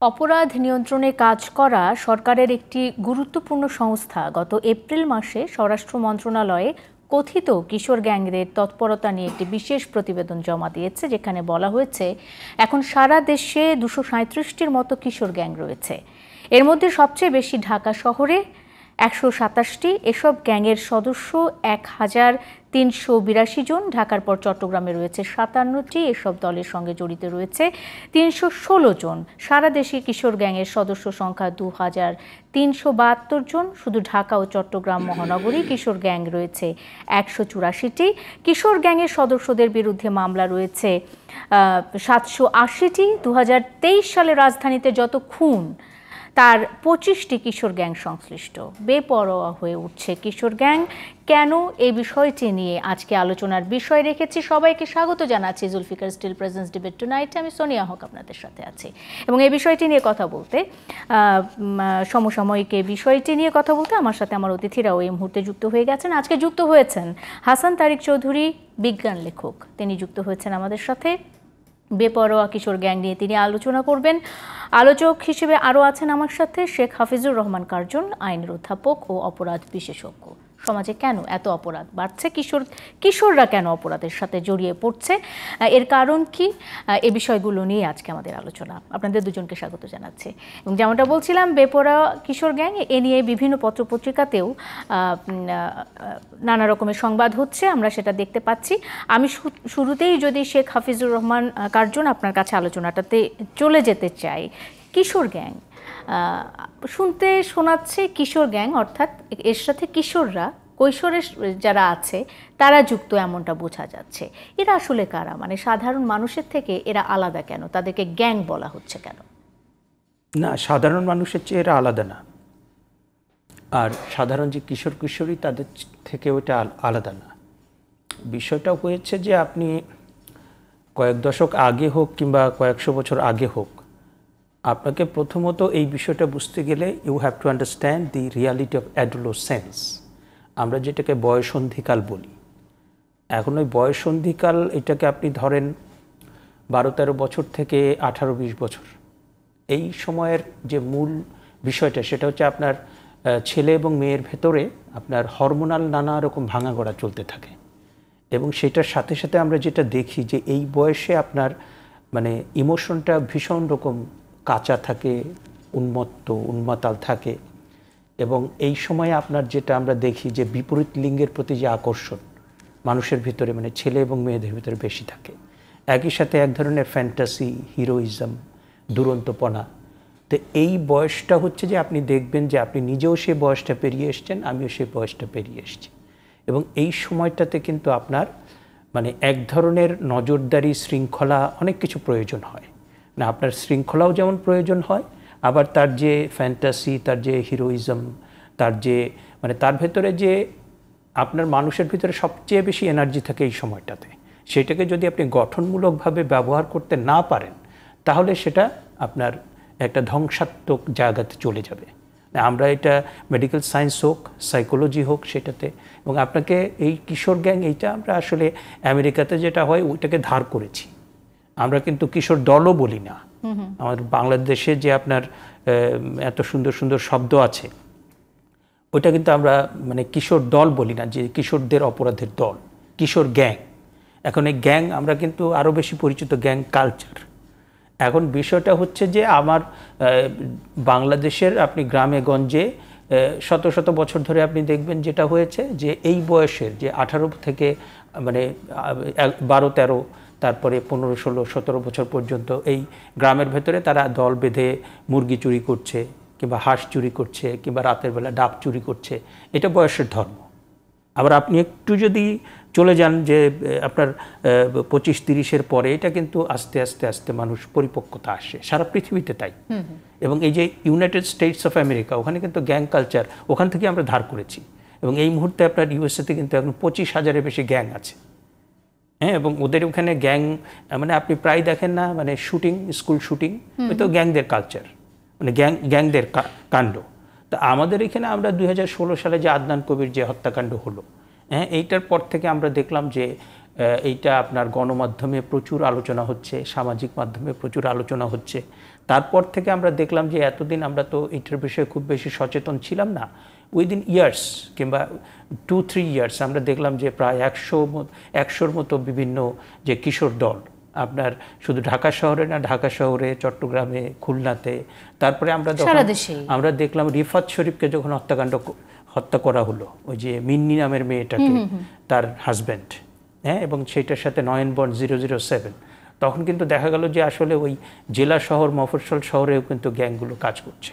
অপরাধ নিয়ন্ত্রণে কাজ করা সরকারের একটি গুরুত্বপূর্ণ সংস্থা গত এপ্রিল মাসে স্বরাষ্ট্র মন্ত্রণালয়ে কথিত কিশোর গ্যাংদের তৎপরতা নিয়ে একটি বিশেষ প্রতিবেদন জমা দিয়েছে, যেখানে বলা হয়েছে এখন সারা দেশে 237টির মতো কিশোর গ্যাং রয়েছে। এর মধ্যে সবচেয়ে বেশি ঢাকা শহরে 127টি। এসব গ্যাংয়ের সদস্য 1382 জন। ঢাকার পর চট্টগ্রামে রয়েছে 57টি। এসব দলের সঙ্গে জড়িত রয়েছে 316 জন। সারা দেশে কিশোর গ্যাংয়ের সদস্য সংখ্যা 2372 জন। শুধু ঢাকা ও চট্টগ্রাম মহানগরী কিশোর গ্যাং রয়েছে 184টি। কিশোর গ্যাংয়ের সদস্যদের বিরুদ্ধে মামলা রয়েছে 780টি। 2023 সালে রাজধানীতে যত খুন তার 25টি কিশোর গ্যাং সংশ্লিষ্ট। বেপরোয়া হয়ে উঠছে কিশোর গ্যাং কেন, এই বিষয়টি নিয়ে আজকে আলোচনার বিষয় রেখেছি। সবাইকে স্বাগত জানাচ্ছি Zulfiqar steel presents debate tonight. আমি সোনিয়া হক আপনাদের সাথে আছি এবং এই বিষয়টি নিয়ে কথা বলতে, সমসাময়িক এই বিষয়টি নিয়ে কথা বলতে আমার সাথে আমার অতিথিরাও এই মুহূর্তে যুক্ত হয়ে গেছেন। আজকে যুক্ত হয়েছেন হাসান তারিক চৌধুরী, বিজ্ঞান লেখক, তিনি যুক্ত হয়েছেন আমাদের সাথে। বেপরোয়া কিশোর গ্যাং নিয়ে তিনি আলোচনা করবেন। আলোচক হিসেবে আরও আছেন আমার সাথে শেখ হাফিজুর রহমান কার্জন, আইনের অধ্যাপক ও অপরাধ বিশেষজ্ঞ। সমাজে কেন এত অপরাধ বাড়ছে, কিশোররা কেন অপরাধের সাথে জড়িয়ে পড়ছে, এর কারণ কি, এই বিষয়গুলো নিয়ে আজকে আমাদের আলোচনা। আপনাদের দুজনকে স্বাগত জানাচ্ছি। এবং যেমনটা বলছিলাম, বেপরোয়া কিশোর গ্যাং এ নিয়ে বিভিন্ন পত্রপত্রিকাতেও নানা রকমের সংবাদ হচ্ছে, আমরা সেটা দেখতে পাচ্ছি। আমি শুরুতেই যদি শেখ হাফিজুর রহমান কার্জন আপনার কাছে আলোচনাটাতে চলে যেতে চাই। কিশোর গ্যাং শুনতে শোনাচ্ছে, কিশোর গ্যাং অর্থাৎ এর সাথে কিশোররা, কৈশোরের যারা আছে তারা যুক্ত, এমনটা বোঝা যাচ্ছে। এরা আসলে কারা? মানে সাধারণ মানুষের থেকে এরা আলাদা কেন? তাদেরকে গ্যাং বলা হচ্ছে কেন? না, সাধারণ মানুষের চেয়ে এরা আলাদা না। আর সাধারণ যে কিশোর কিশোরী তাদের থেকে ওইটা আলাদা না। বিষয়টা হয়েছে যে আপনি কয়েক দশক আগে হোক কিংবা কয়েকশো বছর আগে হোক, আপনাকে প্রথমত এই বিষয়টা বুঝতে গেলে you have to understand the reality of adolescence. আমরা যেটাকে বয়সন্ধিকাল বলি। এখন ওই বয়সন্ধিকাল, এটাকে আপনি ধরেন 12-13 বছর থেকে 18-20 বছর। এই সময়ের যে মূল বিষয়টা সেটা হচ্ছে আপনার ছেলে এবং মেয়ের ভেতরে আপনার হরমোনাল নানা রকম ভাঙাগড়া চলতে থাকে। এবং সেটার সাথে সাথে আমরা যেটা দেখি যে এই বয়সে আপনার মানে ইমোশনটা ভীষণ রকম কাঁচা থাকে, উন্মাতাল থাকে। এবং এই সময়ে আপনার যেটা আমরা দেখি যে বিপরীত লিঙ্গের প্রতি যে আকর্ষণ মানুষের ভিতরে, মানে ছেলে এবং মেয়েদের ভিতরে বেশি থাকে। একই সাথে এক ধরনের ফ্যান্টাসি, হিরোইজম, দুরন্তপনা। তো এই বয়সটা হচ্ছে যে আপনি দেখবেন যে আপনি নিজেও সেই বয়সটা পেরিয়ে এসছেন, আমিও সেই বয়সটা পেরিয়ে এসেছি। এবং এই সময়টাতে কিন্তু আপনার মানে এক ধরনের নজরদারি, শৃঙ্খলা, অনেক কিছু প্রয়োজন হয়। না, আপনার শৃঙ্খলাও যেমন প্রয়োজন হয়, আবার তার যে ফ্যান্টাসি, তার যে হিরোইজম, তার যে মানে তার ভেতরে যে আপনার মানুষের ভিতরে সবচেয়ে বেশি এনার্জি থাকে এই সময়টাতে, সেটাকে যদি আপনি গঠনমূলকভাবে ব্যবহার করতে না পারেন, তাহলে সেটা আপনার একটা ধ্বংসাত্মক জায়গাতে চলে যাবে। আমরা এটা মেডিকেল সায়েন্স হোক, সাইকোলজি হোক, সেটাতে। এবং আপনাকে এই কিশোর গ্যাং, এইটা আমরা আসলে আমেরিকাতে যেটা হয় ওইটাকে ধার করেছি। আমরা কিন্তু কিশোর দলও বলি না। আমাদের বাংলাদেশে যে আপনার এত সুন্দর সুন্দর শব্দ আছে, ওইটা কিন্তু আমরা মানে কিশোর দল বলি না, যে কিশোরদের অপরাধের দল, কিশোর গ্যাং। এখন এই গ্যাং আমরা কিন্তু আরও বেশি পরিচিত গ্যাং কালচার। এখন বিষয়টা হচ্ছে যে আমার বাংলাদেশের আপনি গ্রামে গঞ্জে শত শত বছর ধরে আপনি দেখবেন যেটা হয়েছে যে এই বয়সের যে 18 থেকে মানে 12-13, তারপরে 15-16-17 বছর পর্যন্ত এই গ্রামের ভেতরে তারা দল বেঁধে মুরগি চুরি করছে, কিংবা হাঁস চুরি করছে, কিংবা রাতের বেলা ডাব চুরি করছে। এটা বয়সের ধর্ম। আবার আপনি একটু যদি চলে যান যে আপনার 25-30-এর পরে, এটা কিন্তু আস্তে আস্তে আস্তে মানুষ পরিপক্কতা আসে, সারা পৃথিবীতে তাই। এবং এই যে ইউনাইটেড স্টেটস অফ আমেরিকা, ওখানে কিন্তু গ্যাং কালচার ওখান থেকে আমরা ধার করেছি। এবং এই মুহূর্তে আপনার ইউএসএতে কিন্তু এখন 25,000-এর বেশি গ্যাং আছে। হ্যাঁ, এবং ওদের ওখানে গ্যাং মানে আপনি প্রায় দেখেন না, মানে শুটিং, স্কুল শুটিং, ওই তো গ্যাংদের কালচার, মানে গ্যাংদের কাণ্ড। তা আমাদের এখানে আমরা 2016 সালে যে আদনান কবির যে হত্যাকাণ্ড হলো, হ্যাঁ, এইটার পর থেকে আমরা দেখলাম যে এইটা আপনার গণমাধ্যমে প্রচুর আলোচনা হচ্ছে, সামাজিক মাধ্যমে প্রচুর আলোচনা হচ্ছে। তারপর থেকে আমরা দেখলাম যে এতদিন আমরা তো এটার বিষয়ে খুব বেশি সচেতন ছিলাম না। উইদিন ইয়ার্স কিংবা 2-3 ইয়ার্স আমরা দেখলাম যে প্রায় 100-র মতো বিভিন্ন যে কিশোর দল, আপনার শুধু ঢাকা শহরে না, ঢাকা শহরে, চট্টগ্রামে, খুলনাতে, তারপরে আমরা দেখলাম রিফাত শরীফকে যখন হত্যা করা হলো, ওই যে মিন্নি নামের মেয়েটাকে, তার হাজব্যান্ড, হ্যাঁ, এবং সেটার সাথে নয়নবন্ড 007, তখন কিন্তু দেখা গেল যে আসলে ওই জেলা শহর, মফস্বল শহরেও কিন্তু গ্যাংগুলো কাজ করছে।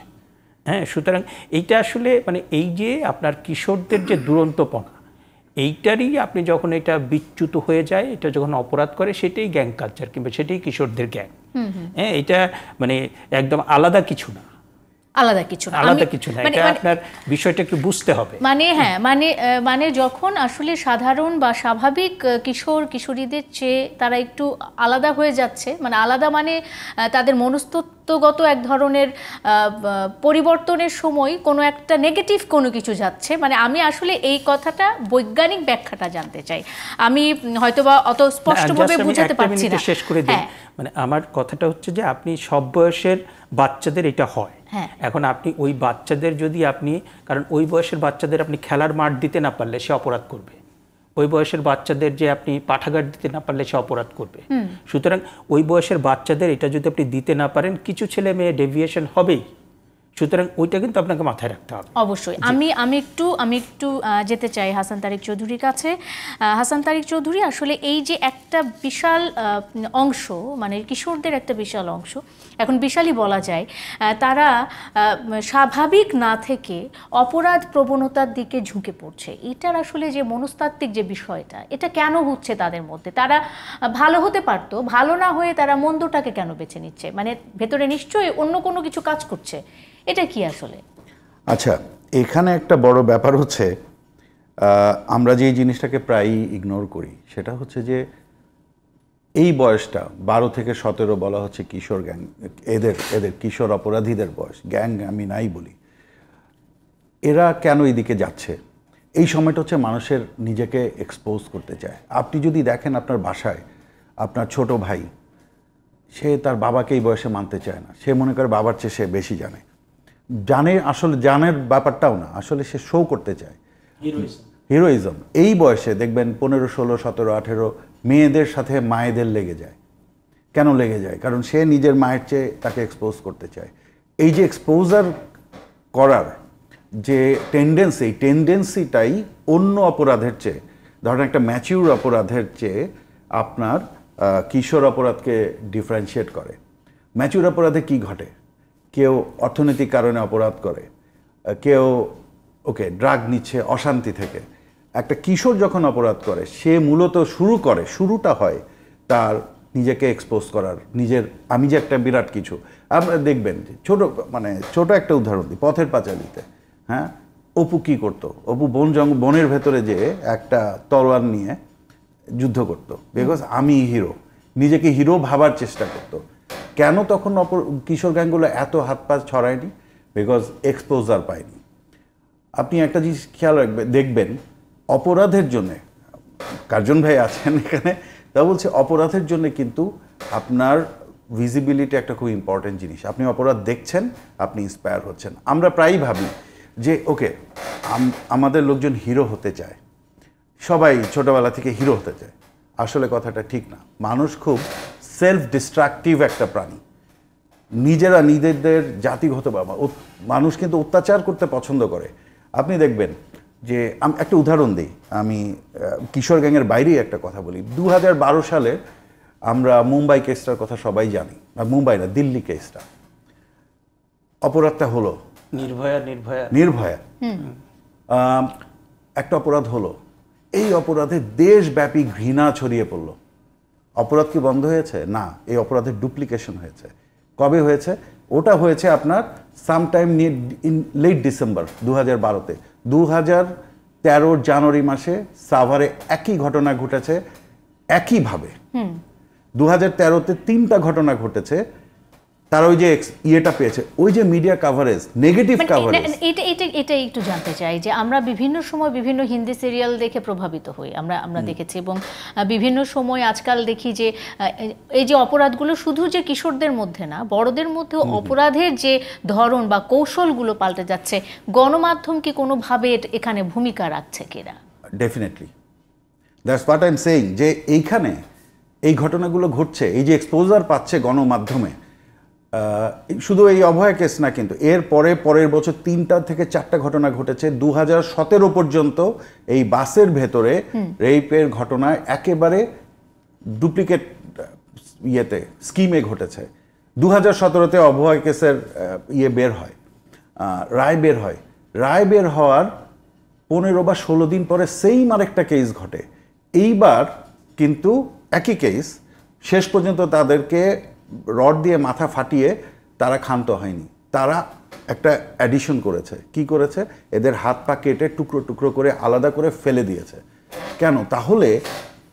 হ্যাঁ, সুতরাং এইটা আসলে মানে এই যে আপনার কিশোরদের যে দুরন্তপনা, এইটারই আপনি যখন এটা বিচ্যুত হয়ে যায়, এটা যখন অপরাধ করে, সেটাই গ্যাং কালচার কিংবা সেটাই কিশোরদের গ্যাং। হ্যাঁ, এটা মানে একদম আলাদা কিছু না, আলাদা কিছু না, এটা আপনার বিষয়টা একটু বুঝতে হবে। মানে যখন আসলে সাধারণ বা স্বাভাবিক কিশোর কিশোরীদের চেয়ে তারা একটু আলাদা হয়ে যাচ্ছে, মানে আলাদা মানে তাদের মনস্তত্ত্বগত এক ধরনের পরিবর্তনের সময় কোনো একটা নেগেটিভ কোনো কিছু যাচ্ছে, মানে আমি আসলে এই কথাটা বৈজ্ঞানিক ব্যাখ্যাটা জানতে চাই। আমি হয়তোবা অত স্পষ্টভাবে বুঝাতে পারছি না। শেষ করে দিই, মানে আমার কথাটা হচ্ছে যে আপনি সব বয়সের বাচ্চাদের এটা হয়। এখন আপনি ওই বাচ্চাদের যদি আপনি, কারণ ওই বয়সের বাচ্চাদের আপনি খেলার মাঠ দিতে না পারলে সে অপরাধ করবে, ওই বয়সের বাচ্চাদের যে আপনি পাঠাগার দিতে না পারলে সে অপরাধ করবে। সুতরাং ওই বয়সের বাচ্চাদের এটা যদি আপনি দিতে না পারেন, কিছু ছেলে মেয়ে ডেভিয়েশন হবেই। সুতরাং ওইটা কিন্তু আপনাকে মাথায় রাখতে হবে। অবশ্যই আমি একটু যেতে চাই হাসান তারিক চৌধুরীর কাছে। হাসান তারিক চৌধুরী, আসলে এই যে একটা বিশাল অংশ, মানে কিশোরদের একটা বিশাল অংশ, এখন বিশালই বলা যায়, তারা স্বাভাবিক না থেকে অপরাধ প্রবণতার দিকে ঝুঁকে পড়ছে। এটার আসলে যে মনস্তাত্ত্বিক যে বিষয়টা, এটা কেন হচ্ছে তাদের মধ্যে? তারা ভালো হতে পারতো, ভালো না হয়ে তারা মন্দটাকে কেন বেছে নিচ্ছে? মানে ভেতরে নিশ্চয়ই অন্য কোনো কিছু কাজ করছে, এটা কি আসলে? আচ্ছা, এখানে একটা বড় ব্যাপার হচ্ছে, আমরা যে জিনিসটাকে প্রায়ই ইগনোর করি, সেটা হচ্ছে যে এই বয়সটা 12 থেকে 17 বলা হচ্ছে কিশোর গ্যাং, এদের কিশোর অপরাধীদের বয়স। গ্যাং আমি নাই বলি। এরা কেন এইদিকে যাচ্ছে? এই সময়টা হচ্ছে মানুষের নিজেকে এক্সপোজ করতে চায়। আপনি যদি দেখেন আপনার বাসায় আপনার ছোট ভাই, সে তার বাবাকে এই বয়সে মানতে চায় না, সে মনে করে বাবার চেয়ে সে বেশি আসলে জানের ব্যাপারটাও না, আসলে সে শো করতে চায়, হিরোইজম। এই বয়সে দেখবেন 15, 16, 17, 18 মেয়েদের সাথে মায়েদের লেগে যায়। কেন লেগে যায়? কারণ সে নিজের মায়ের চেয়ে তাকে এক্সপোজ করতে চায়। এই যে এক্সপোজার করার যে টেন্ডেন্সিটাই অন্য অপরাধের চেয়ে, ধরেন একটা ম্যাচিউর অপরাধের চেয়ে আপনার কিশোর অপরাধকে ডিফারেন্সিয়েট করে। ম্যাচিউর অপরাধে কি ঘটে? কেউ অর্থনৈতিক কারণে অপরাধ করে, কেউ ড্রাগ নিচ্ছে অশান্তি থেকে। একটা কিশোর যখন অপরাধ করে, সে মূলত শুরুটা হয় তার নিজেকে এক্সপোজ করার, নিজের আমি যে একটা বিরাট কিছু। আপনারা দেখবেন যে ছোট একটা উদাহরণ দিই, পথের পাঁচালীতে, হ্যাঁ, অপু কি করতো? অপু বনের ভেতরে যে একটা তলোয়ার নিয়ে যুদ্ধ করতো, বিকজ আমি হিরো, নিজেকে হিরো ভাবার চেষ্টা করতো। কেন তখন কিশোর গ্যাংগুলো এত হাত পা ছড়ায়নি? বিকজ এক্সপোজার পায়নি। আপনি একটা জিনিস খেয়াল দেখবেন, অপরাধের জন্যে, কার্জন ভাই আছেন এখানে, তা বলছে অপরাধের জন্য কিন্তু আপনার ভিজিবিলিটি একটা খুব ইম্পর্টেন্ট জিনিস। আপনি অপরাধ দেখছেন, আপনি ইন্সপায়ার হচ্ছেন। আমরা প্রায়ই ভাবি যে আমাদের লোকজন হিরো হতে চায়, সবাই ছোটবেলা থেকে হিরো হতে চায়। আসলে কথাটা ঠিক না। মানুষ খুব সেলফ ডিস্ট্রাকটিভ একটা প্রাণী। নিজেদের জাতিগত মানুষ কিন্তু অত্যাচার করতে পছন্দ করে। আপনি দেখবেন যে একটা উদাহরণ দিই, আমি কিশোর গ্যাংয়ের বাইরেই একটা কথা বলি। 2012 সালে আমরা মুম্বাই কেসটার কথা সবাই জানি, মুম্বাই না, দিল্লি কেসটা। অপরাধটা হলো নির্ভয়া একটা অপরাধ হলো। এই অপরাধে দেশব্যাপী ঘৃণা ছড়িয়ে পড়লো। অপরাধ কি বন্ধ হয়েছে? না, এই অপরাধের ডুপ্লিকেশন হয়েছে। কবে হয়েছে? ওটা হয়েছে আপনার সামটাইম ইন লেট ডিসেম্বর 2012-তে। 2013 জানুয়ারি মাসে সাভারে একই ঘটনা ঘটেছে একইভাবে। 2013-তে 3টা ঘটনা ঘটেছে তারা ওই যে ইয়েটা পেয়েছে, ওই যে মিডিয়া কাভারেজ, নেগেটিভ কাভারেজ। এটা একটু জানতে চাই যে আমরা বিভিন্ন সময় বিভিন্ন হিন্দি সিরিয়াল দেখে প্রভাবিত হই, আমরা দেখেছি, এবং বিভিন্ন সময় আজকাল দেখি যে এই যে অপরাধগুলো শুধু যে কিশোরদের মধ্যে না, বড়দের মধ্যেও অপরাধের যে ধরন বা কৌশলগুলো পাল্টে যাচ্ছে, গণমাধ্যম কি কোনোভাবে এখানে ভূমিকা রাখছে কিনা? Definitely, that's what I am saying, যে এইখানে এই ঘটনাগুলো ঘটছে, এই যে এক্সপোজার পাচ্ছে গণমাধ্যমে, শুধু এই অভয়া কেস না, কিন্তু এর পরের বছর 3টা থেকে 4টা ঘটনা ঘটেছে। 2017 পর্যন্ত এই বাসের ভেতরে রেপের ঘটনা একেবারে ডুপ্লিকেট ইয়েতে স্কিমে ঘটেছে। 2017-তে অভয়া কেসের বের হয়, রায় বের হওয়ার 15 বা 16 দিন পরে সেইম আরেকটা কেস ঘটে। এইবার কিন্তু একই কেস, শেষ পর্যন্ত তাদেরকে রড দিয়ে মাথা ফাটিয়ে তারা ক্ষান্ত হয়নি, তারা একটা অ্যাডিশন করেছে। কি করেছে? এদের হাত পা কেটে টুকরো টুকরো করে আলাদা করে ফেলে দিয়েছে। কেন? তাহলে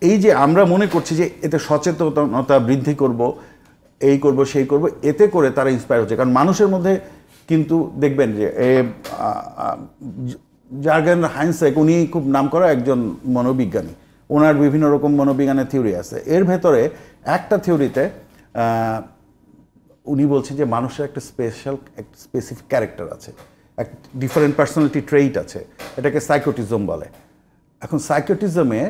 এই যে আমরা মনে করছি যে এতে সচেতনতা বৃদ্ধি করব, এই করব সেই করব, এতে করে তারা ইন্সপায়ার হচ্ছে। কারণ মানুষের মধ্যে কিন্তু দেখবেন যে জার্গেন হাইনসেক, উনি খুব নামকরা একজন মনোবিজ্ঞানী, ওনার বিভিন্ন রকম মনোবিজ্ঞানের থিওরি আছে। এর ভেতরে একটা থিওরিতে উনি বলছেন যে মানুষের একটা স্পেসিফিক ক্যারেক্টার আছে, এক ডিফারেন্ট পার্সোনালিটি ট্রেইট আছে, এটাকে সাইকোটিজম বলে। এখন সাইকোটিজমে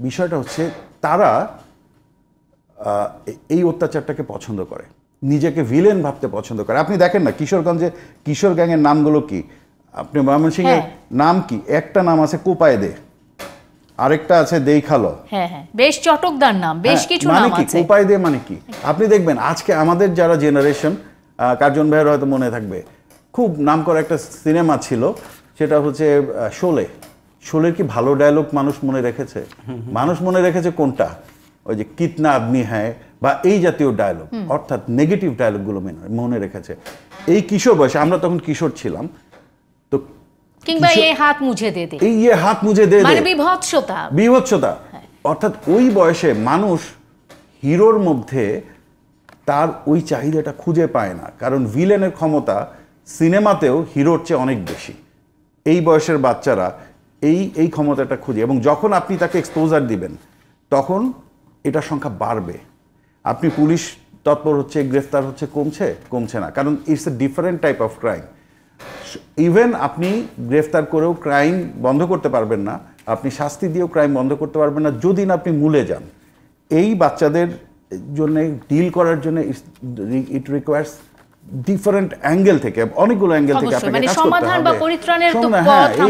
বিষয়টা হচ্ছে তারা এই অত্যাচারটাকে পছন্দ করে, নিজেকে ভিলেন ভাবতে পছন্দ করে। আপনি দেখেন না কিশোরগঞ্জে কিশোর গ্যাংয়ের নামগুলো কি, আপনি ময়মনসিংহের নাম কি, একটা নাম আছে কোপায়দে, আরেকটা আছে দেইখালো, বেশ চটকদার নাম, বেশ কিছু নাম আছে। কোপায়দে মানে কি? আপনি দেখবেন আজকে আমাদের যারা জেনারেশন, কার্জন ভাইয়ের হয়তো মনে থাকবে, খুব নাম করা একটা সিনেমা ছিল, সেটা হচ্ছে শোলের কি ভালো ডায়লগ মানুষ মনে রেখেছে? মানুষ মনে রেখেছে কোনটা? ওই যে কিতনা আদমি হ্যায় বা এই জাতীয় ডায়লগ, অর্থাৎ নেগেটিভ ডায়লগগুলো মনে রেখেছে। এই কিশোর বয়সে, আমরা তখন কিশোর ছিলাম, তো কিংবা এই হাত মুঝে দে দে, এই হাত মুঝে দে দে, মানে বিভৎসতা। অর্থাৎ ওই বয়সে মানুষ হিরোর মধ্যে তার ওই চাহিদাটা খুঁজে পায় না, কারণ ভিলেনের ক্ষমতা সিনেমাতেও হিরোর চেয়ে অনেক বেশি। এই বয়সের বাচ্চারা এই ক্ষমতাটা খুঁজে, এবং যখন আপনি তাকে এক্সপোজার দিবেন তখন এটার সংখ্যা বাড়বে। আপনি পুলিশ তৎপর হচ্ছে, গ্রেফতার হচ্ছে, কমছে না, কারণ it's a different type of crime. Even আপনি গ্রেফতার করেও ক্রাইম বন্ধ করতে পারবেন না, আপনি শাস্তি দিয়েও ক্রাইম বন্ধ করতে পারবেন না, যদি না আপনি মূলে যান। এই বাচ্চাদের জন্য ডিল করার জন্য ইট রিকোয়ার্স ডিফারেন্ট অ্যাঙ্গেল থেকে, অনেকগুলো অ্যাঙ্গেল থেকে আপনাকে কাজ করতে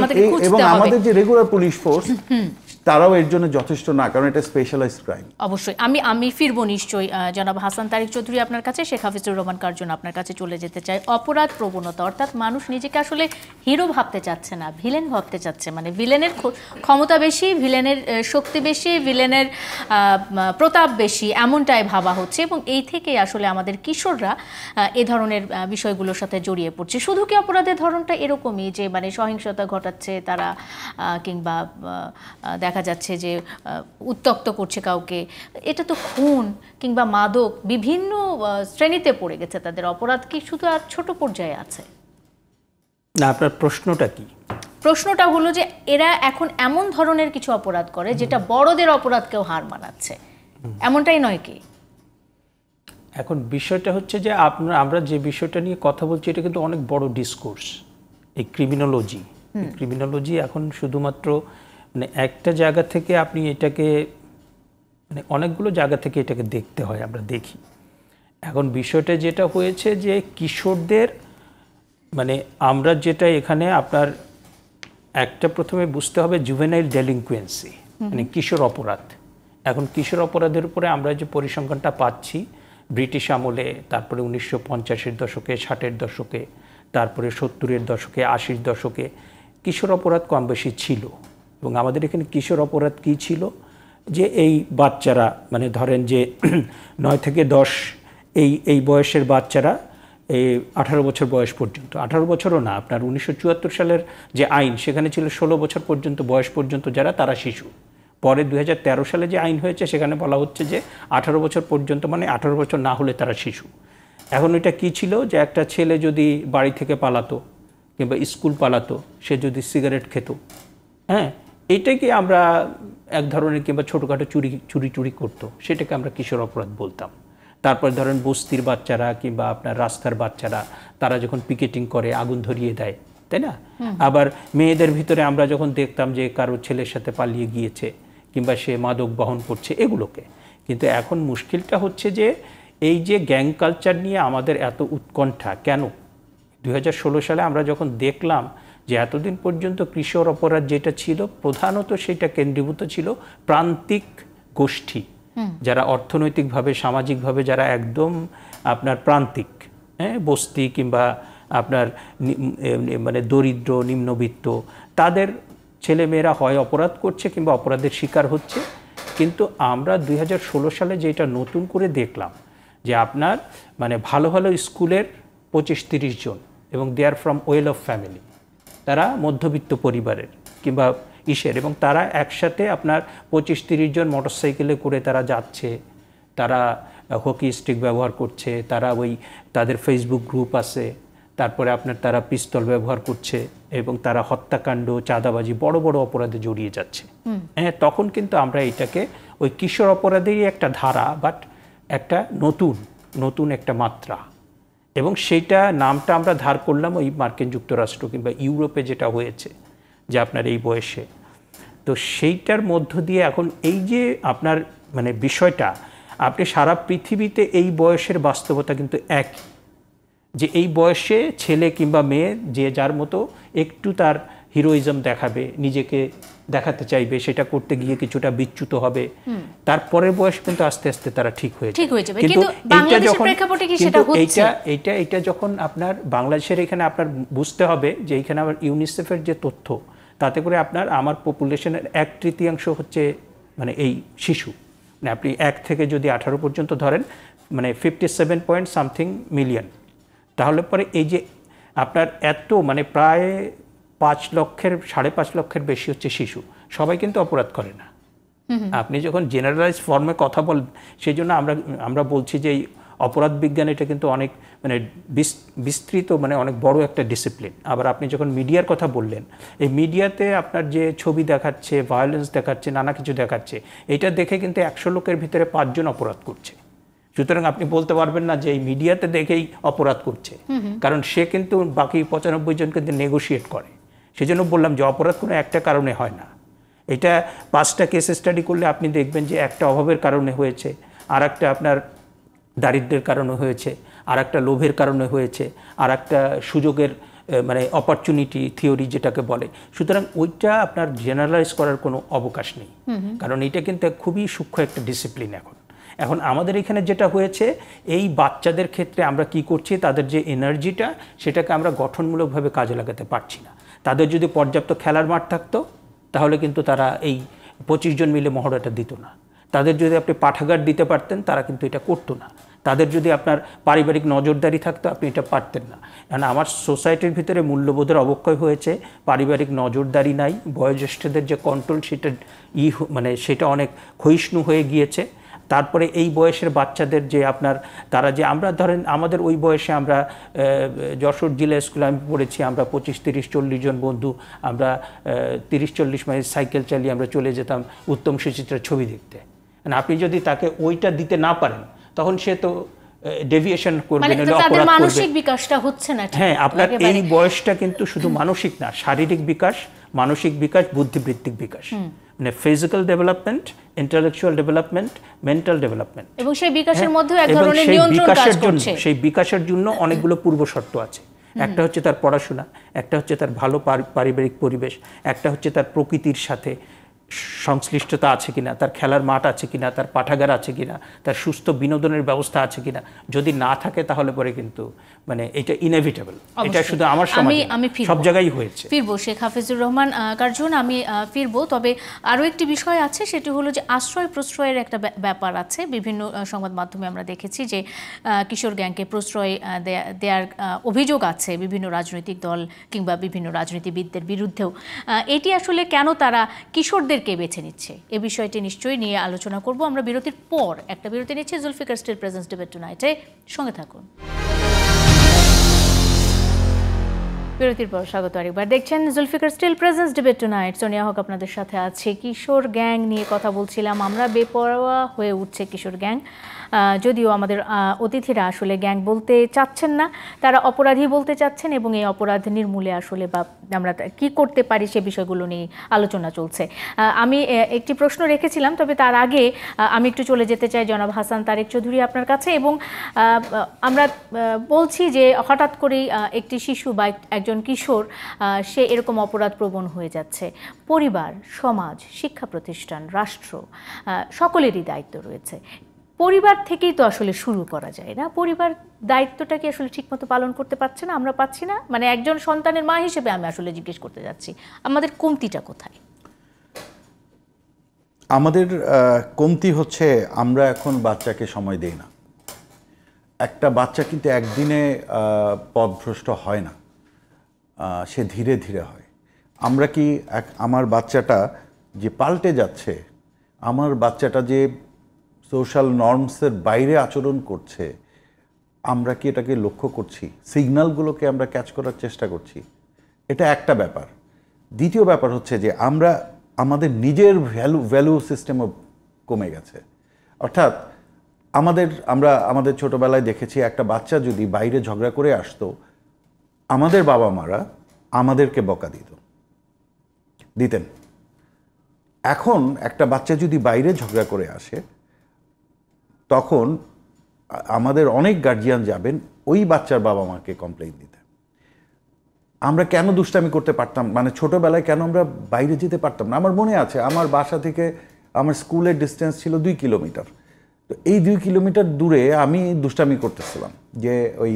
হবে। এবং আমাদের যে রেগুলার পুলিশ ফোর্স, তারাও এর জন্য যথেষ্ট না, কারণ এটা স্পেশালাইজড ক্রাইম। অবশ্যই আমি ফিরবো নিশ্চয়ই জনাব হাসান তারিক চৌধুরী আপনার কাছে। শেখ হাফিজুর রহমান কার্জন আপনার কাছে চলে যেতে চাই। অপরাধ প্রবণতা, অর্থাৎ মানুষ নিজেকে আসলে হিরো ভাবতে চাচ্ছে না, ভিলেন ভাবতে চাচ্ছে। মানে ভিলেনের ক্ষমতা বেশি, ভিলেনের শক্তি বেশি, ভিলেনের প্রতাপ বেশি, এমনটাই ভাবা হচ্ছে। এবং এই থেকেই আসলে আমাদের কিশোররা এ ধরনের বিষয়গুলোর সাথে জড়িয়ে পড়ছে। শুধু কি অপরাধের ধরনটা এরকমই যে মানে সহিংসতা ঘটাচ্ছে তারা, কিংবা দেখা যাচ্ছে যে উত্তক্ত করছে কাউকে? এটা তো খুন কিংবা মাদক, বিভিন্ন শ্রেণীতে পড়ে গেছে তাদের অপরাধ। কি শুধু আর ছোট পর্যায়ে আছে? না, আপনার প্রশ্নটা কি? প্রশ্নটা হলো যে এরা এখন এমন ধরনের কিছু অপরাধ করে যেটা বড়দের অপরাধকেও হার মানাচ্ছে, এমনটাই নয় কি? এখন বিষয়টা হচ্ছে যে আমরা যে বিষয়টা নিয়ে কথা বলছি, এটা কিন্তু অনেক বড় ডিসকোর্স। এই ক্রিমিনোলজি এখন শুধুমাত্র মানে একটা জায়গা থেকে আপনি এটাকে, মানে অনেকগুলো জায়গা থেকে এটাকে দেখতে হয়, আমরা দেখি। এখন বিষয়টা যেটা হয়েছে যে কিশোরদের, মানে আমরা যেটা এখানে আপনার একটা প্রথমে বুঝতে হবে জুভেনাইল ডেলিনকুয়েন্সি, মানে কিশোর অপরাধ। এখন কিশোর অপরাধের উপরে আমরা যে পরিসংখ্যানটা পাচ্ছি, ব্রিটিশ আমলে, তারপরে 1950-এর দশকে, 60-এর দশকে, তারপরে 70-এর দশকে, 80-এর দশকে কিশোর অপরাধ কম বেশি ছিল। এবং আমাদের এখানে কিশোর অপরাধ কী ছিল? যে এই বাচ্চারা, মানে ধরেন যে 9 থেকে 10 এই বয়সের বাচ্চারা, এই 18 বছর বয়স পর্যন্ত, 18 বছরও না, আপনার 1974 সালের যে আইন, সেখানে ছিল 16 বছর পর্যন্ত বয়স পর্যন্ত যারা, তারা শিশু। পরে 2013 সালে যে আইন হয়েছে, সেখানে বলা হচ্ছে যে 18 বছর পর্যন্ত, মানে 18 বছর না হলে তারা শিশু। এখন এটা কি ছিল যে একটা ছেলে যদি বাড়ি থেকে পালাতো কিংবা স্কুল পালাতো, সে যদি সিগারেট খেত, হ্যাঁ, এইটাকে আমরা এক ধরনের কিংবা ছোটোখাটো চুরি করতো, সেটাকে আমরা কিশোর অপরাধ বলতাম। তারপর ধরেন বস্তির বাচ্চারা কিংবা আপনার রাস্তার বাচ্চারা তারা যখন পিকেটিং করে আগুন ধরিয়ে দেয়, তাই না? আবার মেয়েদের ভিতরে আমরা যখন দেখতাম যে কারো ছেলের সাথে পালিয়ে গিয়েছে কিংবা সে মাদক বহন করছে, এগুলোকে। কিন্তু এখন মুশকিলটা হচ্ছে যে এই যে গ্যাং কালচার নিয়ে আমাদের এত উৎকণ্ঠা কেন? 2016 সালে আমরা যখন দেখলাম যে এতদিন পর্যন্ত কিশোর অপরাধ যেটা ছিল প্রধানত সেটা কেন্দ্রীভূত ছিল প্রান্তিক গোষ্ঠী, যারা অর্থনৈতিকভাবে সামাজিকভাবে যারা একদম আপনার প্রান্তিক, হ্যাঁ, বস্তি কিংবা আপনার মানে দরিদ্র নিম্নবিত্ত, তাদের ছেলেমেয়েরা হয় অপরাধ করছে কিংবা অপরাধের শিকার হচ্ছে। কিন্তু আমরা 2016 সালে যেটা নতুন করে দেখলাম যে আপনার মানে ভালো ভালো স্কুলের 25-30 জন, এবং they are from well off family, তারা মধ্যবিত্ত পরিবারের কিংবা ইসের, এবং তারা একসাথে আপনার 25-30 জন মোটরসাইকেলে করে তারা যাচ্ছে, তারা হকি স্টিক ব্যবহার করছে, তারা ওই তাদের ফেসবুক গ্রুপ আছে, তারপরে আপনার তারা পিস্তল ব্যবহার করছে এবং তারা হত্যাকাণ্ড, চাঁদাবাজি, বড় বড় অপরাধে জড়িয়ে যাচ্ছে। হ্যাঁ, তখন কিন্তু আমরা এটাকে ওই কিশোর অপরাধেরই একটা ধারা, বাট একটা নতুন একটা মাত্রা, এবং সেইটা নামটা আমরা ধার করলাম ওই মার্কিন যুক্তরাষ্ট্র কিংবা ইউরোপে যেটা হয়েছে যে আপনার এই বয়সে। তো সেইটার মধ্য দিয়ে এখন এই যে আপনার মানে বিষয়টা, আপনি সারা পৃথিবীতে এই বয়সের বাস্তবতা কিন্তু একই, যে এই বয়সে ছেলে কিংবা মেয়ে যে যার মতো একটু তার হিরোইজম দেখাবে, নিজেকে দেখাতে চাইবে, সেটা করতে গিয়ে কিছুটা বিচ্যুত হবে, তারপরের বয়স কিন্তু আস্তে আস্তে তারা ঠিক হয়ে যাবে। কিন্তু এইটা যখন আপনার বাংলাদেশের এখানে আপনার বুঝতে হবে যে এখানে আবার ইউনিসেফের যে তথ্য, তাতে করে আমার পপুলেশনের 1/3 হচ্ছে মানে এই শিশু, মানে আপনি 1 থেকে যদি 18 পর্যন্ত ধরেন, মানে 57.something মিলিয়ন, তাহলে পরে এই যে আপনার এত মানে প্রায় 5.5 লক্ষের বেশি হচ্ছে শিশু। সবাই কিন্তু অপরাধ করে না। আপনি যখন জেনারেলাইজ ফর্মে কথা বলেন, সেই জন্য আমরা বলছি যে এই অপরাধ বিজ্ঞান এটা কিন্তু অনেক মানে বিস্তৃত, মানে অনেক বড় একটা ডিসিপ্লিন। আবার আপনি যখন মিডিয়ার কথা বললেন, এই মিডিয়াতে আপনার যে ছবি দেখাচ্ছে, ভায়োলেন্স দেখাচ্ছে, নানা কিছু দেখাচ্ছে, এটা দেখে কিন্তু 100 লোকের ভিতরে 5 জন অপরাধ করছে। সুতরাং আপনি বলতে পারবেন না যে এই মিডিয়াতে দেখেই অপরাধ করছে, কারণ সে কিন্তু বাকি 95 জন কিন্তু নেগোশিয়েট করে। সেজন্য বললাম যে অপরাধ কোনো একটা কারণে হয় না। এটা 5টা কেস স্টাডি করলে আপনি দেখবেন যে একটা অভাবের কারণে হয়েছে, আর একটা আপনার দারিদ্র্যের কারণে হয়েছে, আর একটা লোভের কারণে হয়েছে, আর একটা সুযোগের মানে অপরচুনিটি থিওরি যেটাকে বলে। সুতরাং ওইটা আপনার জেনারেলাইজ করার কোনো অবকাশ নেই, কারণ এটা কিন্তু খুবই সূক্ষ্ম একটা ডিসিপ্লিন। এখন আমাদের এখানে যেটা হয়েছে, এই বাচ্চাদের ক্ষেত্রে আমরা কি করছি, তাদের যে এনার্জিটা সেটাকে আমরা গঠনমূলকভাবে কাজে লাগাতে পারছি না। তাদের যদি পর্যাপ্ত খেলার মাঠ থাকতো তাহলে কিন্তু তারা এই 25 জন মিলে মহড়াটা দিত না। তাদের যদি আপনি পাঠাগার দিতে পারতেন তারা কিন্তু এটা করতো না। তাদের যদি আপনার পারিবারিক নজরদারি থাকতো আপনি এটা পারতেন না। কারণ আমার সোসাইটির ভিতরে মূল্যবোধের অবক্ষয় হয়েছে, পারিবারিক নজরদারি নাই, বয়োজ্যেষ্ঠদের যে কন্ট্রোল সেটা মানে সেটা অনেক ক্ষয়িষ্ণু হয়ে গিয়েছে। তারপরে এই বয়সের বাচ্চাদের যে আপনার তারা যে আমরা ধরেন আমাদের ওই বয়সে আমরা যশোর জেলা স্কুলে আমি পড়েছি, আমরা 25-30-40 জন বন্ধু আমরা 30-40 মাইল সাইকেল চালিয়ে আমরা চলে যেতাম উত্তম সুচিত্রার ছবি দেখতে। আপনি যদি তাকে ওইটা দিতে না পারেন তখন সে তো ডেভিয়েশন করবে, মানসিক বিকাশটা হচ্ছে না। হ্যাঁ, আপনার এই বয়সটা কিন্তু শুধু মানসিক না, শারীরিক বিকাশ, মানসিক বিকাশ, বুদ্ধিবৃত্তিক বিকাশ, মানে physical development, intellectual development, mental development, এবং সেই বিকাশের মধ্যে এক ধরনের নিয়ন্ত্রণ কাজ করছে। সেই বিকাশের জন্য অনেকগুলো পূর্ব শর্ত আছে। একটা হচ্ছে তার পড়াশোনা, একটা হচ্ছে তার ভালো পারিবারিক পরিবেশ, একটা হচ্ছে তার প্রকৃতির সাথে সংশ্লিষ্টতা আছে কিনা, তার খেলার মাঠ আছে কিনা, তার পাঠাগার আছে কিনা, তার সুস্থ বিনোদনের ব্যবস্থা আছে কিনা। যদি না থাকে তাহলে পরে কিন্তু মানে এটা ইনএভিটেবল, এটা অবশ্যই। শুধু আমার সমাজে আমি না, ফিরবো। সব জায়গায় হয়েছে। ফিরবো শেখ হাফিজুর রহমান কার্জন, আমি ফিরবো। তবে আরও একটি বিষয় আছে, সেটি হলো যে আশ্রয় প্রশ্রয়ের একটা ব্যাপার আছে। বিভিন্ন সংবাদ মাধ্যমে আমরা দেখেছি যে কিশোর গ্যাংকে প্রশ্রয় দেওয়ার অভিযোগ আছে বিভিন্ন রাজনৈতিক দল কিংবা বিভিন্ন রাজনীতিবিদদের বিরুদ্ধেও। এটি আসলে কেন তারা কিশোরদেরকে বেছে নিচ্ছে, এ বিষয়টি নিশ্চয়ই নিয়ে আলোচনা করব আমরা বিরতির পর। একটা বিরতি নিচ্ছে জুলফিকার স্টিল প্রেজেন্স ডিবেট টুনাইটে, সঙ্গে থাকুন। বিরতির পর স্বাগত আরেকবার, দেখছেন Zulfikar steel presents debate tonight. Sonia Haque আপনাদের সাথে আছে। কিশোর গ্যাং নিয়ে কথা বলছিলাম আমরা। বেপরোয়া হয়ে উঠছে কিশোর গ্যাং, যদিও আমাদের অতিথিরা আসলে গ্যাং বলতে চাচ্ছেন না, তারা অপরাধী বলতে চাচ্ছেন, এবং এই অপরাধ নির্মূলে আসলে বা আমরা কি করতে পারি সে বিষয়গুলো নিয়ে আলোচনা চলছে। আমি একটি প্রশ্ন রেখেছিলাম, তবে তার আগে আমি একটু চলে যেতে চাই জনাব হাসান তারেক চৌধুরী আপনার কাছে। এবং আমরা বলছি যে হঠাৎ করেই একটি শিশু বা একজন কিশোর সে এরকম অপরাধ প্রবণ হয়ে যাচ্ছে। পরিবার, সমাজ, শিক্ষা প্রতিষ্ঠান, রাষ্ট্র সকলেরই দায়িত্ব রয়েছে। পরিবার থেকেই তো আসলে শুরু করা যায় না? পরিবার দায়িত্বটা কি আসলে ঠিকমতো পালন করতে পারছে না? আমরা পাচ্ছি না? মানে একজন সন্তানের মা হিসেবে আমি আসলে জিজ্ঞেস করতে যাচ্ছি, আমাদের কমতিটা কোথায়? আমাদের কমতি হচ্ছে আমরা এখন বাচ্চাকে সময় দেই না। একটা বাচ্চা কিন্তু একদিনে পথভ্রষ্ট হয় না, সে ধীরে ধীরে হয়। আমরা কি আমার বাচ্চাটা যে পাল্টে যাচ্ছে, আমার বাচ্চাটা যে সোশ্যাল নর্মসের বাইরে আচরণ করছে, আমরা কি এটাকে লক্ষ্য করছি? সিগন্যালগুলোকে আমরা ক্যাচ করার চেষ্টা করছি? এটা একটা ব্যাপার। দ্বিতীয় ব্যাপার হচ্ছে যে আমাদের নিজের ভ্যালু সিস্টেমও কমে গেছে। অর্থাৎ আমরা আমাদের ছোটবেলায় দেখেছি একটা বাচ্চা যদি বাইরে ঝগড়া করে আসতো, আমাদের বাবা মারা আমাদেরকে বকা দিতেন। এখন একটা বাচ্চা যদি বাইরে ঝগড়া করে আসে, তখন আমাদের অনেক গার্জিয়ান যাবেন ওই বাচ্চার বাবা মাকে কমপ্লেইন দিতে। আমরা কেন দুষ্টামি করতে পারতাম, মানে ছোটবেলায় কেন আমরা বাইরে যেতে পারতাম না? আমার মনে আছে আমার বাসা থেকে আমার স্কুলের ডিস্টেন্স ছিল 2 কিলোমিটার। তো এই 2 কিলোমিটার দূরে আমি দুষ্টামি করতেছিলাম, যে ওই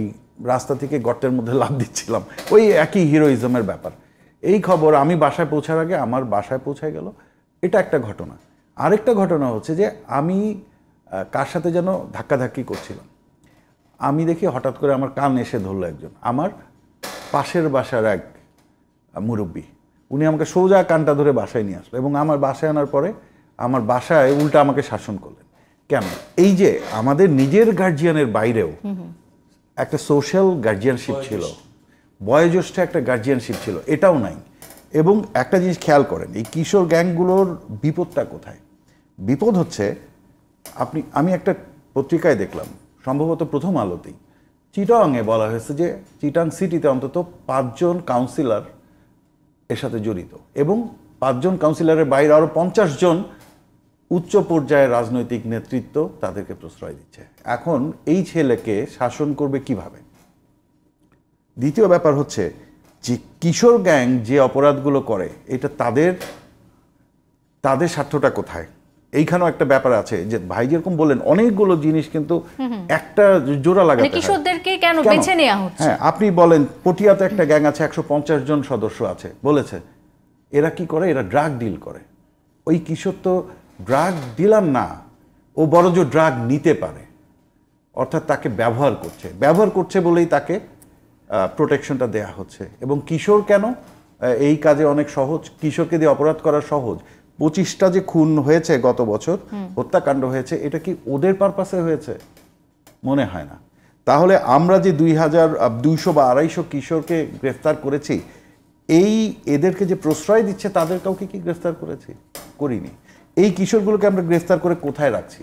রাস্তা থেকে গর্তের মধ্যে লাফ দিচ্ছিলাম, ওই একই হিরোইজমের ব্যাপার। এই খবর আমি বাসায় পৌঁছার আগে আমার বাসায় পৌঁছায় গেল। এটা একটা ঘটনা। আরেকটা ঘটনা হচ্ছে যে আমি কার সাথে যেন ধাক্কাধাক্কি করছিলাম, আমি দেখি হঠাৎ করে আমার কান এসে ধরলো একজন, আমার পাশের বাসার এক মুরব্বী। উনি আমাকে সোজা কানটা ধরে বাসায় নিয়ে আসলো, এবং আমার বাসায় আনার পরে আমার বাসায় উল্টা আমাকে শাসন করলেন। কেন? এই যে আমাদের নিজের গার্জিয়ানের বাইরেও একটা সোশ্যাল গার্জিয়ানশিপ ছিল, বয়োজ্যেষ্ঠ একটা গার্জিয়ানশিপ ছিল, এটাও নাই। এবং একটা জিনিস খেয়াল করেন, এই কিশোর গ্যাংগুলোর বিপদটা কোথায়? বিপদ হচ্ছে, আমি একটা পত্রিকায় দেখলাম, সম্ভবত প্রথম আলোতেই, চিটাংয়ে বলা হয়েছে যে চিটাং সিটিতে অন্তত 5 জন কাউন্সিলর এর সাথে জড়িত, এবং 5 জন কাউন্সিলরের বাইরে আরও 50 জন উচ্চ পর্যায়ের রাজনৈতিক নেতৃত্ব তাদেরকে প্রশ্রয় দিচ্ছে। এখন এই ছেলেকে শাসন করবে কিভাবে? দ্বিতীয় ব্যাপার হচ্ছে যে কিশোর গ্যাং যে অপরাধগুলো করে, এটা তাদের স্বার্থটা কোথায়? এইখানেও একটা ব্যাপার আছে যে ভাই যেরকম বললেন, অনেকগুলো জিনিস কিন্তু একটা জোড়া লাগাতে হয়। কিশোরদেরকে কেন বেছে নেওয়া হচ্ছে? হ্যাঁ, আপনি বলেন পটিয়াতে একটা গ্যাং আছে, 150 জন সদস্য আছে, বলেছে এরা কি করে? এরা ড্রাগ ডিল করে। ওই কিশোর তো ড্রাগ ডিলার না, ও বড় যে ড্রাগ নিতে পারে, অর্থাৎ তাকে ব্যবহার করছে বলেই তাকে প্রোটেকশনটা দেয়া হচ্ছে। এবং কিশোর কেন এই কাজে অনেক সহজ, কিশোরকে দিয়ে অপরাধ করা সহজ। 25টা যে খুন হয়েছে গত বছর, হত্যাকাণ্ড হয়েছে, এটা কি ওদের পারপাসে হয়েছে? মনে হয় না। তাহলে আমরা যে 200 বা 250 কিশোরকে গ্রেফতার করেছি, এদেরকে যে প্রশ্রয় দিচ্ছে তাদের কাউকে কি গ্রেফতার করিনি। এই কিশোরগুলোকে আমরা গ্রেফতার করে কোথায় রাখছি?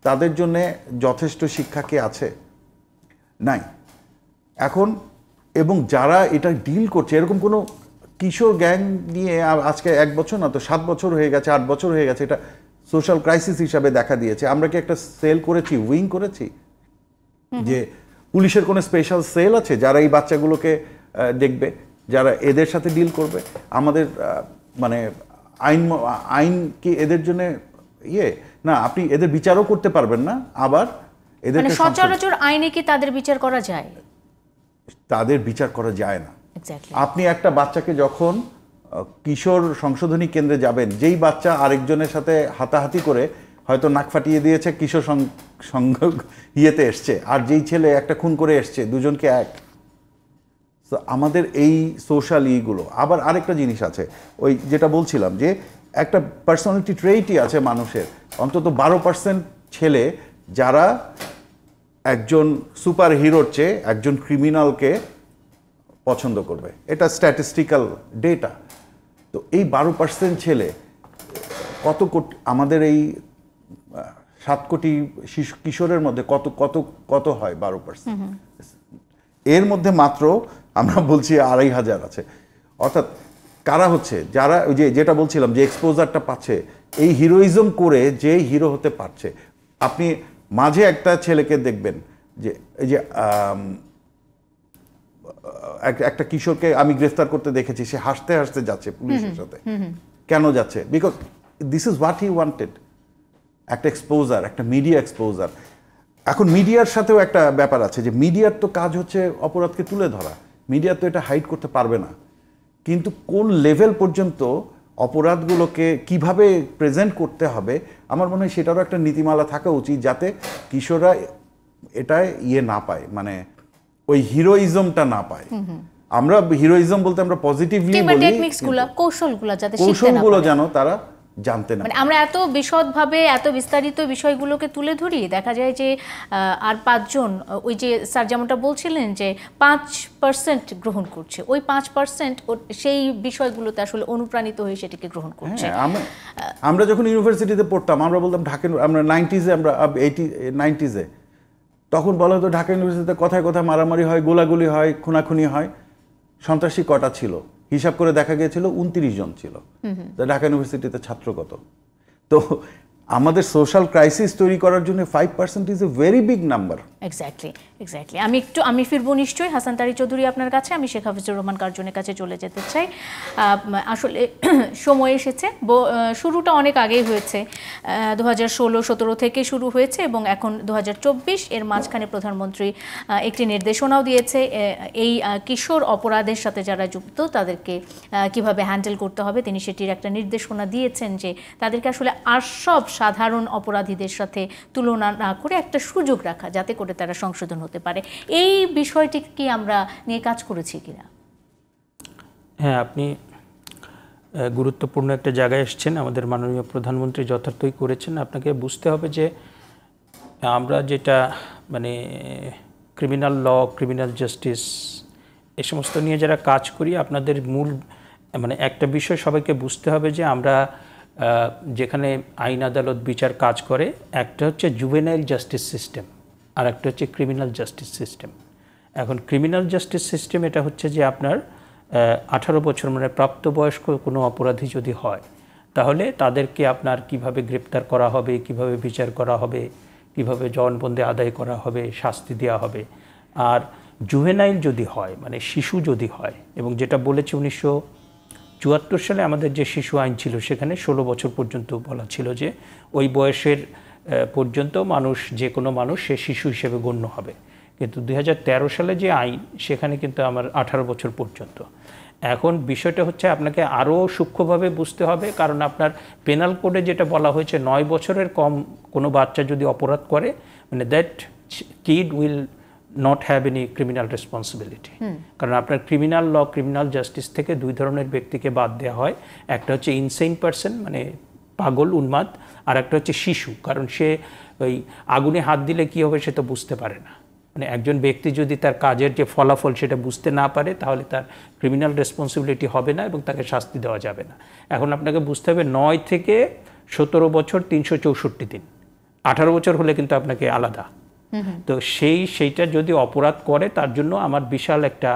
তাদের জন্যে যথেষ্ট শিক্ষা কি আছে? নাই। এখন এবং যারা এটা ডিল করছে, এরকম কোনো কিশোর গ্যাং নিয়ে আজকে 1 বছর না তো 7 বছর হয়ে গেছে, 8 বছর হয়ে গেছে, এটা সোশ্যাল ক্রাইসিস হিসাবে দেখা দিয়েছে। আমরা কি একটা সেল করেছি, উইং করেছি? যে পুলিশের কোনো স্পেশাল সেল আছে যারা এই বাচ্চাগুলোকে দেখবে, যারা এদের সাথে ডিল করবে? আমাদের মানে আইন কি এদের জন্য না? আপনি এদের বিচারও করতে পারবেন না, আবার এদের সচরাচর আইনে কি তাদের বিচার করা যায়? তাদের বিচার করা যায় না। এক্স্যাক্টলি। আপনি একটা বাচ্চাকে যখন কিশোর সংশোধনী কেন্দ্রে যাবেন, যেই বাচ্চা আরেকজনের সাথে হাতাহাতি করে হয়তো নাক ফাটিয়ে দিয়েছে, কিশোর ইয়েতে এসছে, আর যেই ছেলে একটা খুন করে এসছে, দুজনকে এক। তো আমাদের এই সোশ্যাল ইগুলো, আবার আরেকটা জিনিস আছে, ওই যেটা বলছিলাম যে একটা পার্সোনালিটি ট্রেইটই আছে মানুষের, অন্তত 12% ছেলে যারা একজন সুপার হিরোর চেয়ে একজন ক্রিমিনালকে পছন্দ করবে। এটা স্ট্যাটিস্টিক্যাল ডেটা। তো এই 12% ছেলে কত কোটি, আমাদের এই 7 কোটি শিশু কিশোরের মধ্যে কত কত কত হয় 12%? এর মধ্যে মাত্র আমরা বলছি 2500 আছে। অর্থাৎ কারা হচ্ছে যারা ওই যেটা বলছিলাম যে এক্সপোজারটা পাচ্ছে, এই হিরোইজম করে যে হিরো হতে পারছে। আপনি মাঝে একটা ছেলেকে দেখবেন যে এই যে একটা কিশোরকে আমি গ্রেফতার করতে দেখেছি, সে হাসতে হাসতে যাচ্ছে পুলিশের সাথে। কেন যাচ্ছে? Because this is what he wanted. একটা এক্সপোজার, একটা মিডিয়া এক্সপোজার। এখন মিডিয়ার সাথেও একটা ব্যাপার আছে যে মিডিয়ার তো কাজ হচ্ছে অপরাধকে তুলে ধরা, মিডিয়া তো এটা হাইড করতে পারবে না। কিন্তু কোন লেভেল পর্যন্ত অপরাধগুলোকে কিভাবে প্রেজেন্ট করতে হবে, আমার মনে হয় সেটারও একটা নীতিমালা থাকা উচিত, যাতে কিশোররা এটায় না পায়, মানে ওই হিরোইজমটা না পায়। আমরা হিরোইজম বলতে আমরা পজিটিভলি বলি, টেকনিক্সগুলো, কৌশলগুলো যাতে শিখতে না কৌশলগুলো পারে। যেন তারা জানতে না। মানে আমরা এত বিশদভাবে এত বিস্তারিত বিষয়গুলোকে তুলে ধরি, দেখা যায় যে আর 5 জন, ওই যে স্যার যেমনটা বলছিলেন যে 5% গ্রহণ করছে, ওই 5% সেই বিষয়গুলোতে আসলে অনুপ্রাণিত হয়ে সেটাকে গ্রহণ করছে। আমরা যখন ইউনিভার্সিটিতে পড়তাম, আমরা বলতাম ঢাকা, আমরা 90s-এ, আমরা 90s-এ তখন বলা হতো ঢাকা ইউনিভার্সিটিতে কথায় কথায় মারামারি হয়, গোলাগুলি হয়, খুনাখুনি হয়। সন্ত্রাসী কটা ছিল হিসাব করে দেখা গিয়েছিল 29 জন ছিল। ঢাকা ইউনিভার্সিটিতে ছাত্র কত? তো আমাদের সোশ্যাল ক্রাইসিস তৈরি করার জন্য 5% is a very big number. Exactly. আমি ফিরবো নিশ্চয়ই হাসান তারিক চৌধুরী আপনার কাছে। আমি শেখ হাফিজুর রহমান কার্জনের কাছে চলে যেতে চাই। আসলে সময় এসেছে, শুরুটা অনেক আগেই হয়েছে, 2016-17 থেকে শুরু হয়েছে এবং এখন 2024, এর মাঝখানে প্রধানমন্ত্রী একটি নির্দেশনাও দিয়েছে এই কিশোর অপরাধের সাথে যারা যুক্ত তাদেরকে কিভাবে হ্যান্ডেল করতে হবে। তিনি সেটির একটা নির্দেশনা দিয়েছেন যে তাদেরকে আসলে আর সব সাধারণ অপরাধীদের সাথে তুলনা না করে একটা সুযোগ রাখা, যাতে করে তারা সংশোধন হতে পারে। এই বিষয়টি কি আমরা নিয়ে কাজ করেছি কিনা? হ্যাঁ, আপনি গুরুত্বপূর্ণ একটা জায়গায় এসেছেন। আমাদের মাননীয় প্রধানমন্ত্রী যথার্থই করেছেন। আপনাকে বুঝতে হবে যে আমরা যেটা মানে ক্রিমিনাল ল, ক্রিমিনাল জাস্টিস এ সমস্ত নিয়ে যারা কাজ করি, আপনাদের মূল মানে একটা বিষয় সবাইকে বুঝতে হবে যে আমরা যেখানে আইন আদালত বিচার কাজ করে, একটা হচ্ছে জুভেনাইল জাস্টিস সিস্টেম আর একটা হচ্ছে ক্রিমিনাল জাস্টিস সিস্টেম। এখন ক্রিমিনাল জাস্টিস সিস্টেম এটা হচ্ছে যে আপনার 18 বছর মানে প্রাপ্তবয়স্ক কোনো অপরাধী যদি হয়, তাহলে তাদেরকে আপনার কিভাবে গ্রেপ্তার করা হবে, কিভাবে বিচার করা হবে, কিভাবে জবানবন্দি আদায় করা হবে, শাস্তি দেওয়া হবে। আর জুভেনাইল যদি হয় মানে শিশু যদি হয়, এবং যেটা বলেছে 1974 সালে আমাদের যে শিশু আইন ছিল সেখানে 16 বছর পর্যন্ত বলা ছিল যে ওই বয়সের পর্যন্ত মানুষ, যে কোনো মানুষ সে শিশু হিসেবে গণ্য হবে। কিন্তু 2013 সালে যে আইন, সেখানে কিন্তু আমার 18 বছর পর্যন্ত। এখন বিষয়টা হচ্ছে আপনাকে আরও সূক্ষ্মভাবে বুঝতে হবে, কারণ আপনার পেনাল কোডে যেটা বলা হয়েছে 9 বছরের কম কোনো বাচ্চা যদি অপরাধ করে, মানে that kid will not have any criminal responsibility. কারণ আপনার ক্রিমিনাল ল, ক্রিমিনাল জাস্টিস থেকে 2 ধরনের ব্যক্তিকে বাদ দেওয়া হয়। একটা হচ্ছে ইনসেইন পারসন, মানে পাগল, উন্মাদ, আর একটা হচ্ছে শিশু। কারণ সে ওই আগুনে হাত দিলে কী হবে সে তো বুঝতে পারে না। মানে একজন ব্যক্তি যদি তার কাজের যে ফলাফল সেটা বুঝতে না পারে, তাহলে তার ক্রিমিনাল রেসপন্সিবিলিটি হবে না এবং তাকে শাস্তি দেওয়া যাবে না। এখন আপনাকে বুঝতে হবে 9 থেকে 17 বছর 364 দিন, 18 বছর হলে কিন্তু আপনাকে আলাদা। তো সেইটা যদি অপরাধ করে, তার জন্য আমার বিশাল একটা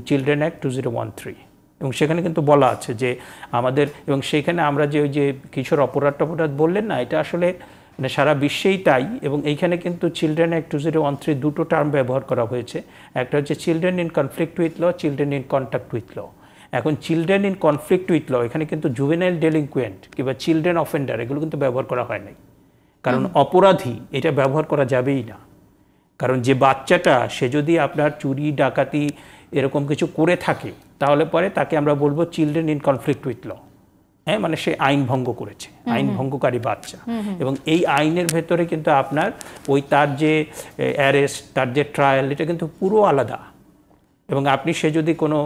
চিলড্রেন অ্যাক্ট 2013, এবং সেখানে কিন্তু বলা আছে যে আমাদের, এবং সেইখানে আমরা যে ওই যে কিশোর অপরাধ বললেন না, এটা আসলে মানে সারা বিশ্বেই তাই। এবং এইখানে কিন্তু চিলড্রেন অ্যাক্ট 2013 দুটো টার্ম ব্যবহার করা হয়েছে। একটা হচ্ছে children in conflict with law, children in contact with law. এখন children in conflict with law, এখানে কিন্তু জুভেনাইল ডেলিনকুয়েন্ট কিংবা চিলড্রেন অফেন্ডার এগুলো কিন্তু ব্যবহার করা হয় নাই, কারণ অপরাধী এটা ব্যবহার করা যাবেই না। কারণ যে বাচ্চাটা সে যদি আপনার চুরি ডাকাতি এরকম কিছু করে থাকে তাহলে পরে তাকে আমরা বলবো children in conflict with law. হ্যাঁ, মানে সে আইন ভঙ্গ করেছে, আইন ভঙ্গকারী বাচ্চা। এবং এই আইনের ভেতরে কিন্তু আপনার ওই তার যে অ্যারেস্ট, তার যে ট্রায়াল, এটা কিন্তু পুরো আলাদা। এবং আপনি সে যদি কোনো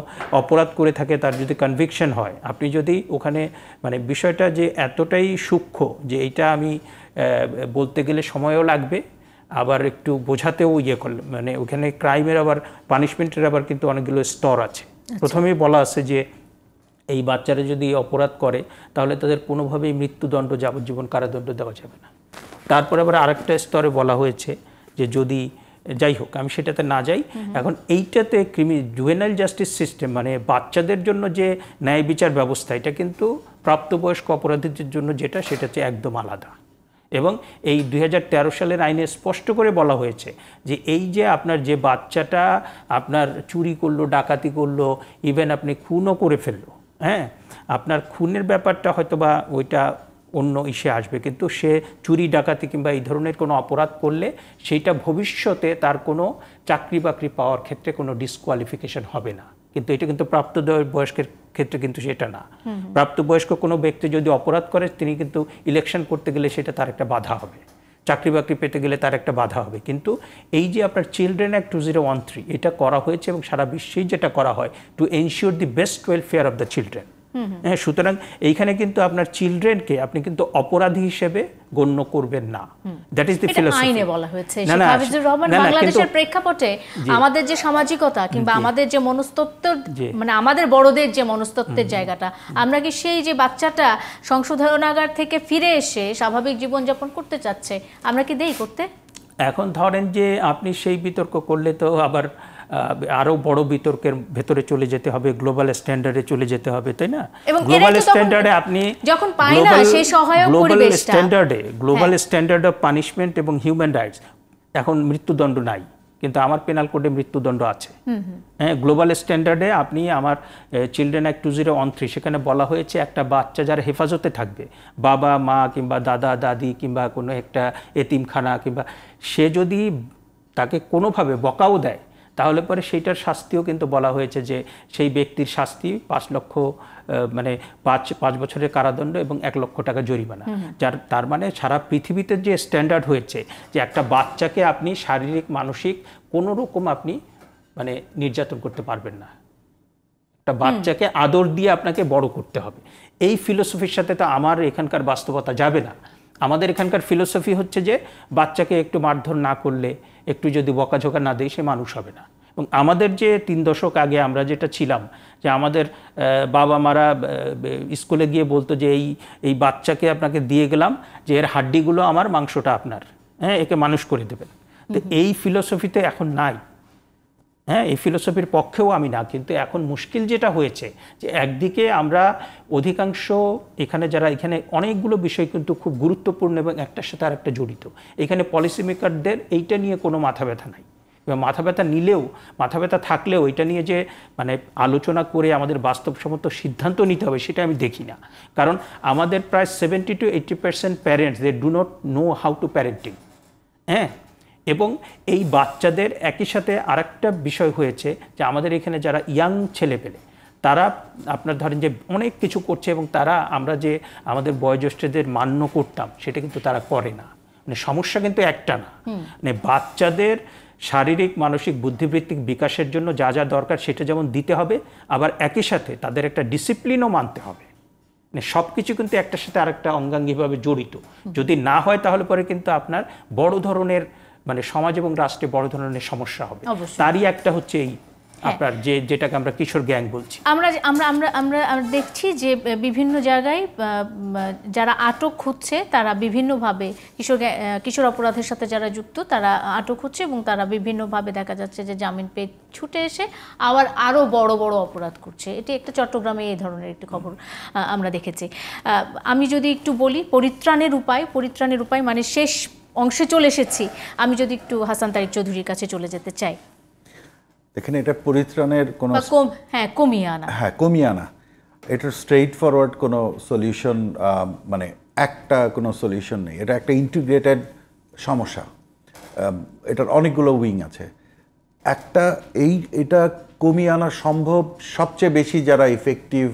অপরাধ করে থাকে, তার যদি কনভিকশন হয়, আপনি যদি ওখানে মানে বিষয়টা যে এতটাই সূক্ষ্ম যে এইটা আমি বলতে গেলে সময়ও লাগবে, আবার একটু বোঝাতেও করলে মানে ওখানে ক্রাইমের আবার পানিশমেন্টের আবার কিন্তু অনেকগুলো স্তর আছে। প্রথমেই বলা আছে যে এই বাচ্চারা যদি অপরাধ করে তাহলে তাদের কোনোভাবেই মৃত্যুদণ্ড, যাবজ্জীবন কারাদণ্ড দেওয়া যাবে না। তারপরে আবার আরেকটা স্তরে বলা হয়েছে যে যদি, যাই হোক আমি সেটাতে না যাই। এখন এইটাতে জুভেনাইল জাস্টিস সিস্টেম মানে বাচ্চাদের জন্য যে ন্যায় বিচার ব্যবস্থা, এটা কিন্তু প্রাপ্তবয়স্ক অপরাধীদের জন্য যেটা, সেটা হচ্ছে একদম আলাদা। এবং এই 2013 সালের আইনে স্পষ্ট করে বলা হয়েছে যে এই যে আপনার যে বাচ্চাটা আপনার চুরি করলো, ডাকাতি করলো, ইভেন আপনি খুনও করে ফেললো, হ্যাঁ, আপনার খুনের ব্যাপারটা হয়তো বা ওইটা অন্য ইসে আসবে, কিন্তু সে চুরি ডাকাতি কিংবা এই ধরনের কোনো অপরাধ করলে সেইটা ভবিষ্যতে তার কোনো চাকরি বাকরি পাওয়ার ক্ষেত্রে কোনো ডিসকোয়ালিফিকেশন হবে না। কিন্তু এটা কিন্তু প্রাপ্তবয়স্কের ক্ষেত্রে কিন্তু সেটা না। প্রাপ্তবয়স্ক কোনো ব্যক্তি যদি অপরাধ করে, তিনি কিন্তু ইলেকশন করতে গেলে সেটা তার একটা বাধা হবে, চাকরি বাকরি পেতে গেলে তার একটা বাধা হবে। কিন্তু এই যে আপনার চিলড্রেন অ্যাক্ট 2013 এটা করা হয়েছে এবং সারা বিশ্বেই যেটা করা হয় to ensure the best welfare of the children. হ্যাঁ, সুতরাং এইখানে কিন্তু আপনার চিলড্রেনকে আপনি কিন্তু অপরাধী হিসেবে গণ্য করবেন না। That is the philosophy. আইনে বলা হয়েছে হাফিজুর রহমান, বাংলাদেশের প্রেক্ষাপটে আমাদের যে সামাজিকতা কিংবা আমাদের যে মনস্তত্ত্ব, মানে আমাদের বড়দের যে মনস্তত্ত্বের জায়গাটা, আমরা কি সেই যে বাচ্চাটা সংশোধনাগার থেকে ফিরে এসে স্বাভাবিক জীবনযাপন করতে চাচ্ছে, আমরা কি দেই করতে? এখন ধরেন যে আপনি সেই বিতর্ক করলে তো আবার আরো বড় বিতর্কের ভেতরে চলে যেতে হবে, গ্লোবাল স্ট্যান্ডার্ডে চলে যেতে হবে, তাই না? গ্লোবাল স্ট্যান্ডার্ডে আপনি যখন পাই না সেই সহায়ক পরিবেশটা, গ্লোবাল স্ট্যান্ডার্ড অফ পানিশমেন্ট এবং হিউম্যান রাইটস, এখন মৃত্যুদণ্ড নাই, কিন্তু আমার পেনাল কোডে মৃত্যুদণ্ড আছে। হ্যাঁ, গ্লোবাল স্ট্যান্ডার্ডে আপনি আমার চিলড্রেন অ্যাক্ট 2013 সেখানে বলা হয়েছে একটা বাচ্চা যারা হেফাজতে থাকবে, বাবা মা কিংবা দাদা দাদি কিংবা কোনো একটা এতিমখানা, কিংবা সে যদি তাকে কোনোভাবে বকাও দেয় তাহলে পরে সেইটার শাস্তিও কিন্তু বলা হয়েছে যে সেই ব্যক্তির শাস্তি 5 লক্ষ মানে 5 বছরের কারাদণ্ড এবং 1 লক্ষ টাকা জরিমানা। তার মানে সারা পৃথিবীতে যে স্ট্যান্ডার্ড হয়েছে যে একটা বাচ্চাকে আপনি শারীরিক মানসিক কোনো রকম আপনি মানে নির্যাতন করতে পারবেন না, একটা বাচ্চাকে আদর দিয়ে আপনাকে বড় করতে হবে। এই ফিলোসফির সাথে তো আমার এখানকার বাস্তবতা যাবে না। আমাদের এখানকার ফিলোসফি হচ্ছে যে বাচ্চাকে একটু মারধর না করলে, একটু যদি বকাঝোকা না দেয়, সে মানুষ হবে না। এবং আমাদের যে 3 দশক আগে আমরা যেটা ছিলাম, যে আমাদের বাবা মারা স্কুলে গিয়ে বলতো যে এই বাচ্চাকে আপনাকে দিয়ে গেলাম, যে এর হাড্ডিগুলো আমার, মাংসটা আপনার, হ্যাঁ, একে মানুষ করে দেবেন। তো এই ফিলোসফিতে এখন নাই। হ্যাঁ, এই ফিলোসফির পক্ষেও আমি না। কিন্তু এখন মুশকিল যেটা হয়েছে যে একদিকে আমরা অধিকাংশ এখানে যারা, এখানে অনেকগুলো বিষয় কিন্তু খুব গুরুত্বপূর্ণ এবং একটার সাথে আর একটা জড়িত। এখানে পলিসি মেকারদের এইটা নিয়ে কোনো মাথা ব্যথা নাই, এবং মাথা ব্যথা নিলেও, মাথা ব্যথা থাকলেও এটা নিয়ে যে মানে আলোচনা করে আমাদের বাস্তবসম্মত সিদ্ধান্ত নিতে হবে সেটা আমি দেখি না। কারণ আমাদের প্রায় 70 to 80% parents they do not know how to parenting. হ্যাঁ, এবং এই বাচ্চাদের একই সাথে আরেকটা বিষয় হয়েছে যে আমাদের এখানে যারা ইয়াং ছেলেপেলে, তারা আপনার ধরেন যে অনেক কিছু করছে, এবং তারা আমরা যে আমাদের বয়োজ্যেষ্ঠদের মান্য করতাম সেটা কিন্তু তারা করে না। মানে সমস্যা কিন্তু একটা না, মানে বাচ্চাদের শারীরিক মানসিক বুদ্ধিবৃত্তিক বিকাশের জন্য যা যা দরকার সেটা যেমন দিতে হবে, আবার একই সাথে তাদের একটা ডিসিপ্লিনও মানতে হবে। মানে সব কিছু কিন্তু একটার সাথে আরেকটা অঙ্গাঙ্গিভাবে জড়িত। যদি না হয় তাহলে পরে কিন্তু আপনার বড় ধরনের মানে সমাজ এবং রাষ্ট্রে বড় ধরনের সমস্যা হবে। তারই একটা হচ্ছে এই আপনার যেটাকে আমরা কিশোর গ্যাং বলছি। আমরা আমরা আমরা আমরা দেখছি যে বিভিন্ন জায়গায় যারা আটক হচ্ছে তারা বিভিন্নভাবে কিশোর অপরাধের সাথে যারা যুক্ত তারা আটক হচ্ছে, এবং তারা বিভিন্নভাবে দেখা যাচ্ছে যে জামিন পেয়ে ছুটে এসে আবার আরও বড় বড় অপরাধ করছে। এটি একটা চট্টগ্রামে এই ধরনের একটি খবর আমরা দেখেছি। আমি যদি একটু বলি পরিত্রাণের উপায় মানে শেষ অংশে চলে এসেছি, আমি যদি একটু হাসান তারিক চৌধুরীর কাছে চলে যেতে চাই। এখানে এটা পরিত্রাণের কোনো কমিয়ে আনা এটার স্ট্রেইট ফরওয়ার্ড কোনো সলিউশন মানে একটা কোনো সলিউশন নেই। এটা একটা ইন্টিগ্রেটেড সমস্যা। এটার অনেকগুলো উইং আছে। একটা এটা কমিয়ে আনা সম্ভব, সবচেয়ে বেশি যারা ইফেক্টিভ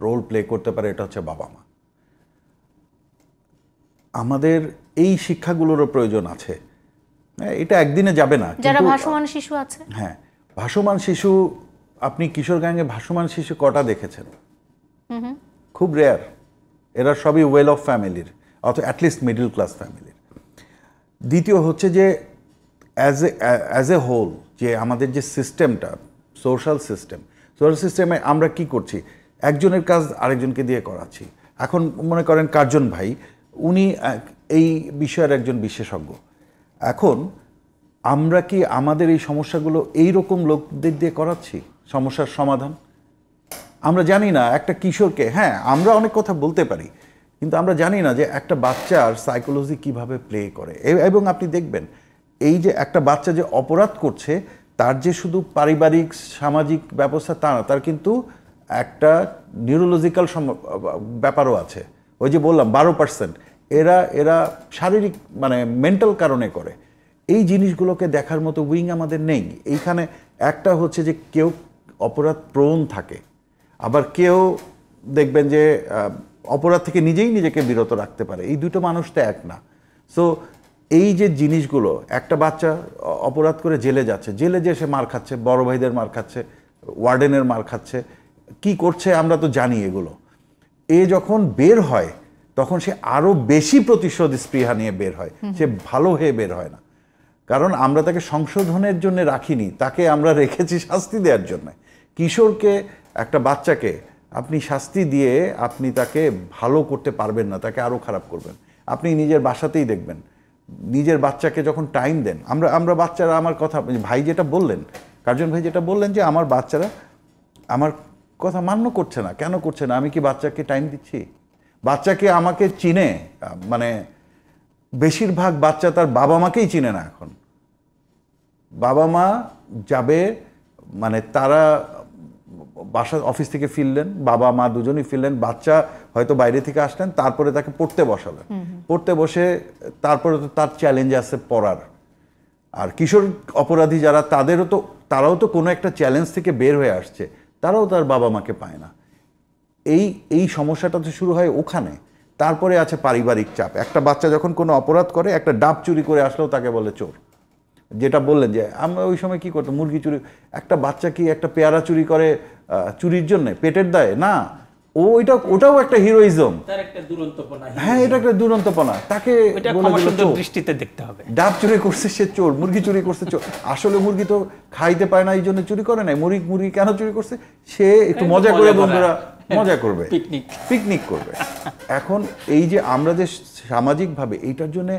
রোল প্লে করতে পারে এটা হচ্ছে বাবা মা। আমাদের এই শিক্ষাগুলোরও প্রয়োজন আছে। এটা একদিনে যাবে না। যারা ভাসমান শিশু আছে, হ্যাঁ, ভাসমান শিশু, আপনি কিশোর গ্যাংয়ে ভাসমান শিশু কটা দেখেছেন? খুব রেয়ার। এরা সবই ওয়েল অফ ফ্যামিলির, অথবা অ্যাটলিস্ট মিডল ক্লাস ফ্যামিলির। দ্বিতীয় হচ্ছে যে অ্যাজ এ হোল যে আমাদের যে সিস্টেমটা, সোশ্যাল সিস্টেমে আমরা কি করছি, একজনের কাজ আরেকজনকে দিয়ে করাচ্ছি। এখন মনে করেন কার্জন ভাই, উনি এই বিষয়ের একজন বিশেষজ্ঞ। এখন আমরা কি আমাদের এই সমস্যাগুলো এই রকম লোকদের দিয়ে করাচ্ছি সমস্যার সমাধান? আমরা জানি না একটা কিশোরকে, হ্যাঁ আমরা অনেক কথা বলতে পারি, কিন্তু আমরা জানি না যে একটা বাচ্চার সাইকোলজি কিভাবে প্লে করে। এবং আপনি দেখবেন এই যে একটা বাচ্চা যে অপরাধ করছে, তার যে শুধু পারিবারিক সামাজিক ব্যবস্থা তা না, তার কিন্তু একটা নিউরোলজিক্যাল ব্যাপারও আছে। ওই যে বললাম 12% এরা শারীরিক মানে মেন্টাল কারণে করে। এই জিনিসগুলোকে দেখার মতো উইং আমাদের নেই এইখানে। একটা হচ্ছে যে কেউ অপরাধ প্রবণ থাকে, আবার কেউ দেখবেন যে অপরাধ থেকে নিজেকে বিরত রাখতে পারে। এই দুটো মানুষ তো এক না। সো এই যে জিনিসগুলো, একটা বাচ্চা অপরাধ করে জেলে যাচ্ছে, জেলে যে সে মার খাচ্ছে, বড় ভাইদের মার খাচ্ছে, ওয়ার্ডেনের মার খাচ্ছে, কি করছে আমরা তো জানি এগুলো। এ যখন বের হয় তখন সে আরও বেশি প্রতিশোধ স্পৃহা নিয়ে বের হয়, সে ভালো হয়ে বের হয় না। কারণ আমরা তাকে সংশোধনের জন্য রাখিনি, তাকে আমরা রেখেছি শাস্তি দেওয়ার জন্য। কিশোরকে, একটা বাচ্চাকে আপনি শাস্তি দিয়ে আপনি তাকে ভালো করতে পারবেন না, তাকে আরও খারাপ করবেন। আপনি নিজের বাসাতেই দেখবেন, নিজের বাচ্চাকে যখন টাইম দেন, আমরা বাচ্চারা, আমার কথা ভাই যেটা বললেন, কার্জন ভাই যেটা বললেন যে আমার বাচ্চারা আমার কথা মান্য করছে না, কেন করছে না? আমি কি বাচ্চাকে টাইম দিচ্ছি? বাচ্চাকে আমাকে চিনে, মানে বেশিরভাগ বাচ্চা তার বাবা মাকেই চিনে না এখন। বাবা মা যাবে, মানে তারা বাসা অফিস থেকে ফিরলেন, বাবা মা দুজনই ফিরলেন, বাচ্চা হয়তো বাইরে থেকে আসলেন, তারপরে তাকে পড়তে বসালেন। পড়তে বসে তারপরে তো তার চ্যালেঞ্জ আছে পড়ার। আর কিশোর অপরাধী যারা, তারাও তো কোনো একটা চ্যালেঞ্জ থেকে বের হয়ে আসছে, তারাও তার বাবা মাকে পায় না। এই সমস্যাটা তো শুরু হয় ওখানে। তারপরে আছে পারিবারিক চাপ। একটা বাচ্চা যখন কোনো অপরাধ করে, একটা ডাব চুরি করে আসলেও তাকে বলে চোর। যেটা বললেন যে আমরা ওই সময় কি করতাম, মুরগি চুরি। একটা বাচ্চা কি একটা পেয়ারা চুরি করে চুরির জন্য, পেটের দায়ে না, ওটাও একটা হিরোইজম। হ্যাঁ, এটা একটা দুরন্তপনা। তাকে দৃষ্টিতে দেখতে হবে। ডাব চুরি করছে সে চোর, মুরগি চুরি করছে চোর। আসলে মুরগি তো খাইতে পায় না, এই জন্য চুরি করে নাই। মুরগি কেন চুরি করছে? সে একটু মজা করে, বন্ধুরা মজা করবে, পিকনিক করবে। এখন এই যে আমরা যে সামাজিকভাবে এইটার জন্য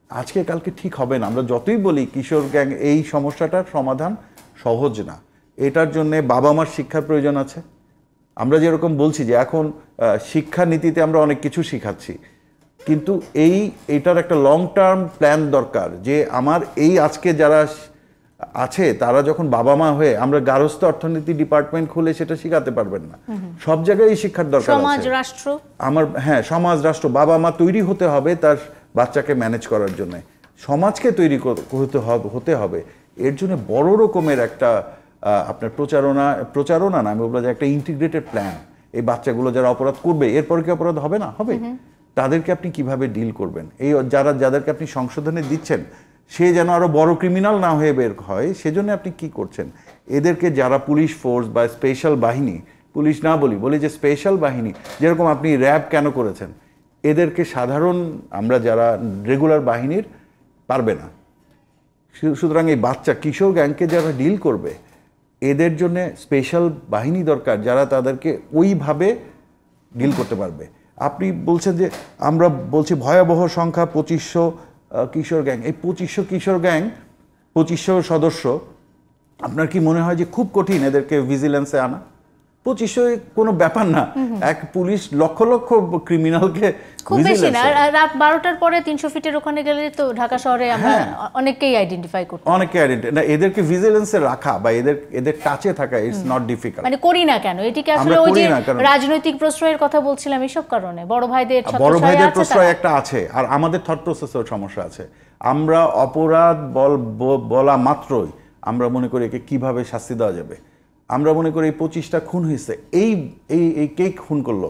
আজকে কালকে ঠিক হবে না। আমরা যতই বলি কিশোর গ্যাং, এই সমস্যাটার সমাধান সহজ না। এটার জন্যে বাবা মার শিক্ষার প্রয়োজন আছে। আমরা যেরকম বলছি যে এখন শিক্ষা নীতিতে আমরা অনেক কিছু শিখাচ্ছি, কিন্তু এইটার একটা লং টার্ম প্ল্যান দরকার। যে আমার এই আজকে যারা আছে তারা যখন বাবা মা হয়ে, আমরা গার্হস্থ অর্থনীতি ডিপার্টমেন্ট খুলে সেটা শিখাতে পারবেন না। সব জায়গায় এই শিক্ষার দরকার আছে। সমাজ রাষ্ট্র, সমাজ রাষ্ট্র, বাবা মা তৈরি হতে হবে তার বাচ্চাকে ম্যানেজ করার জন্য। সমাজকে তৈরি হতে হবে। এর জন্য বড় রকমের একটা আপনার প্রচারণা না, আমি বলবো যে একটা ইন্টিগ্রেটেড প্ল্যান। এই বাচ্চাগুলো যারা অপরাধ করবে, এরপর কি অপরাধ হবে না? হবে। তাদেরকে আপনি কিভাবে ডিল করবেন? এই যাদেরকে আপনি সংশোধনে দিচ্ছেন, সে যেন আরো বড় ক্রিমিনাল না হয়ে বের হয়, সেজন্য আপনি কি করছেন? এদেরকে যারা পুলিশ ফোর্স বা স্পেশাল বাহিনী, পুলিশ না বলি যে স্পেশাল বাহিনী, যেরকম আপনি র্যাব কেন করেছেন, এদেরকে সাধারণ আমরা যারা রেগুলার বাহিনীর পারবে না। সুতরাং এই বাচ্চা কিশোর গ্যাংকে যারা ডিল করবে, এদের জন্য স্পেশাল বাহিনী দরকার, যারা তাদেরকে ওইভাবে ডিল করতে পারবে। আপনি বলছেন যে আমরা বলছি ভয়াবহ সংখ্যা 2500 কিশোর গ্যাং। এই 2500 কিশোর গ্যাং, 2500 সদস্য, আপনার কি মনে হয় যে খুব কঠিন এদেরকে ভিজিলেন্সে আনা? 2500 কোনো ব্যাপার না। এক পুলিশ লক্ষ লক্ষ ক্রিমিনালকে খুব বেশি না, রাত 12টার পরে 300 ফিটের ওখানে গেলে তো ঢাকা শহরে আমরা অনেককেই আইডেন্টিফাই করতে, অনেকে আইডেন্টিফাই না, এদেরকে ভিজিলেন্সে রাখা বা এদের টাচে থাকা ইটস নট ডিফিকাল্ট। মানে করি না কেন এটিকে আসলে ওই যে রাজনৈতিক প্রশ্রয়ের কথা বলছিলাম এইসব কারণে বড় ভাইদের প্রশ্রয় একটা আছে, আর আমাদের থট প্রসেসের সমস্যা আছে। আমরা অপরাধ বলা মাত্রই আমরা মনে করি একে কিভাবে শাস্তি দেওয়া যাবে। আমরা মনে করি এই 25টা খুন হয়েছে, এই কে খুন করলো,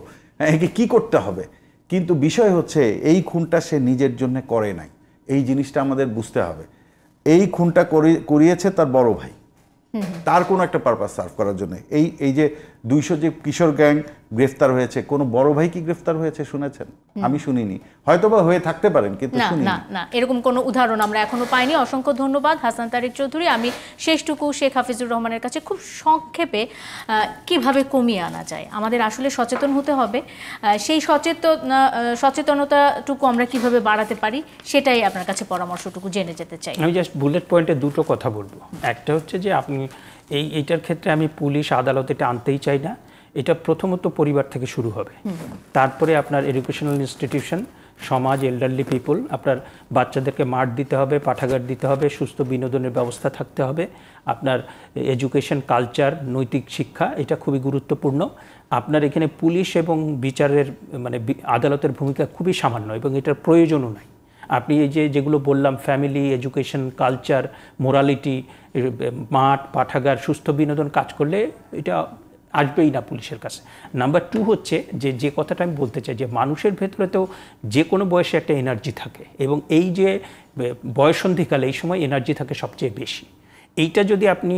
একে কি করতে হবে। কিন্তু বিষয় হচ্ছে এই খুনটা সে নিজের জন্য করে নাই, এই জিনিসটা আমাদের বুঝতে হবে। এই খুনটা করিয়েছে তার বড় ভাই, তার কোনো একটা পারপাস সার্ভ করার জন্য। এই যে 200 যে কিশোর গ্যাং গ্রেফতার হয়েছে, কোনো বড় ভাই কি গ্রেফতার হয়েছে শুনেছেন? আমি শুনিনি, হয়তোবা হয়ে থাকতে পারেন, কিন্তু না এরকম কোনো উদাহরণ আমরা এখনো পাইনি। অসংখ্য ধন্যবাদ হাসান তারিক চৌধুরী। আমি শেষটুকু শেখ হাফিজুর রহমানের কাছে খুব সংক্ষেপে কিভাবে কমিয়ে আনা যায়, আমাদের আসলে সচেতন হতে হবে, সেই সচেতনতাটুকু আমরা কিভাবে বাড়াতে পারি সেটাই আপনার কাছে পরামর্শটুকু জেনে যেতে চাই। আমি জাস্ট বুলেট পয়েন্টে দুটো কথা বলবো। একটা হচ্ছে যে আপনি এইটার ক্ষেত্রে আমি পুলিশ আদালত এটা আনতেই চাই না। এটা প্রথমত পরিবার থেকে শুরু হবে, তারপরে আপনার এডুকেশনাল ইনস্টিটিউশন, সমাজ, এল্ডারলি পিপল, আপনার বাচ্চাদেরকে মাঠ দিতে হবে, পাঠাগার দিতে হবে, সুস্থ বিনোদনের ব্যবস্থা থাকতে হবে, আপনার এডুকেশন, কালচার, নৈতিক শিক্ষা, এটা খুবই গুরুত্বপূর্ণ। আপনার এখানে পুলিশ এবং বিচারের মানে আদালতের ভূমিকা খুবই সামান্য এবং এটার প্রয়োজনও নাই। আপনি এই যেগুলো বললাম, ফ্যামিলি, এডুকেশন, কালচার, মোরালিটি, মাঠ, পাঠাগার, সুস্থ বিনোদন কাজ করলে এটা আসবেই না পুলিশের কাছে। নাম্বার 2 হচ্ছে যে কথাটা আমি বলতে চাই যে মানুষের ভেতরে তো যে কোনো বয়সে একটা এনার্জি থাকে এবং এই যে বয়সন্ধিকালে এই সময় এনার্জি থাকে সবচেয়ে বেশি। এইটা যদি আপনি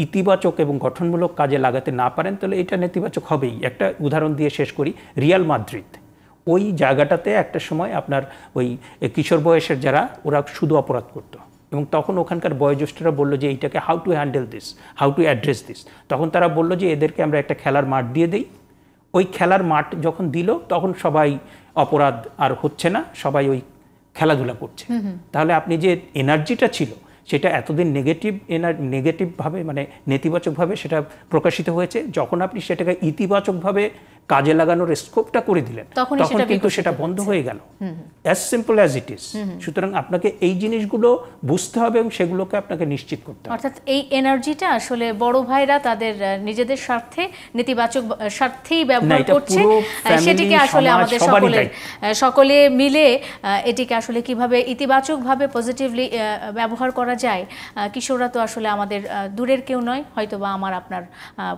ইতিবাচক এবং গঠনমূলক কাজে লাগাতে না পারেন তাহলে এটা নেতিবাচক হবেই। একটা উদাহরণ দিয়ে শেষ করি, রিয়াল মাদ্রিদ, ওই জায়গাটাতে একটা সময় আপনার ওই কিশোর বয়সের যারা ওরা শুধু অপরাধ করতো এবং তখন ওখানকার বয়োজ্যেষ্ঠরা বললো যে এইটাকে how to handle this, how to address this. তখন তারা বললো যে এদেরকে আমরা একটা খেলার মাঠ দিয়ে দিই। ওই খেলার মাঠ যখন দিল তখন সবাই অপরাধ আর হচ্ছে না, সবাই ওই খেলাধুলা করছে। তাহলে আপনি যে এনার্জিটা ছিল সেটা এতদিন নেগেটিভভাবে মানে নেতিবাচকভাবে সেটা প্রকাশিত হয়েছে, যখন আপনি সেটাকে ইতিবাচকভাবে কাজে লাগানোর স্কোপটা করে দিলেন তখন কিন্তু সেটা বন্ধ হয়ে গেল। As simple as it is. সুতরাং আপনাকে এই জিনিসগুলো বুঝতে হবে এবং সেগুলোকে আপনাকে নিশ্চিত করতে হবে। অর্থাৎ এই এনার্জিটা আসলে বড় ভাইরা তাদের নিজেদের স্বার্থে, নেতিবাচক স্বার্থেই ব্যবহার করছে, সেটিকে আসলে আমাদের সকলে মিলে এটিকে আসলে কিভাবে ইতিবাচকভাবে পজিটিভলি ব্যবহার করা যায়। কিশোররা তো আসলে আমাদের দূরের কেউ নয়, হয়তোবা আমার আপনার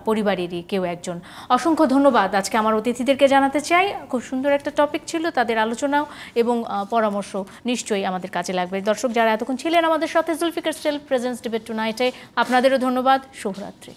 পরিবারেরই কেউ একজন। অসংখ্য ধন্যবাদ আজকে আমার অতিথিদেরকে জানাতে চাই। খুব সুন্দর একটা টপিক ছিল, তাদের আলোচনাও এবং পরামর্শ নিশ্চয়ই আমাদের কাজে লাগবে। দর্শক যারা এতক্ষণ ছিলেন আমাদের সাথে জুলফিকার সেলফ প্রেজেন্স ডিবেট টুনাইটে, আপনাদেরও ধন্যবাদ। শুভরাত্রি।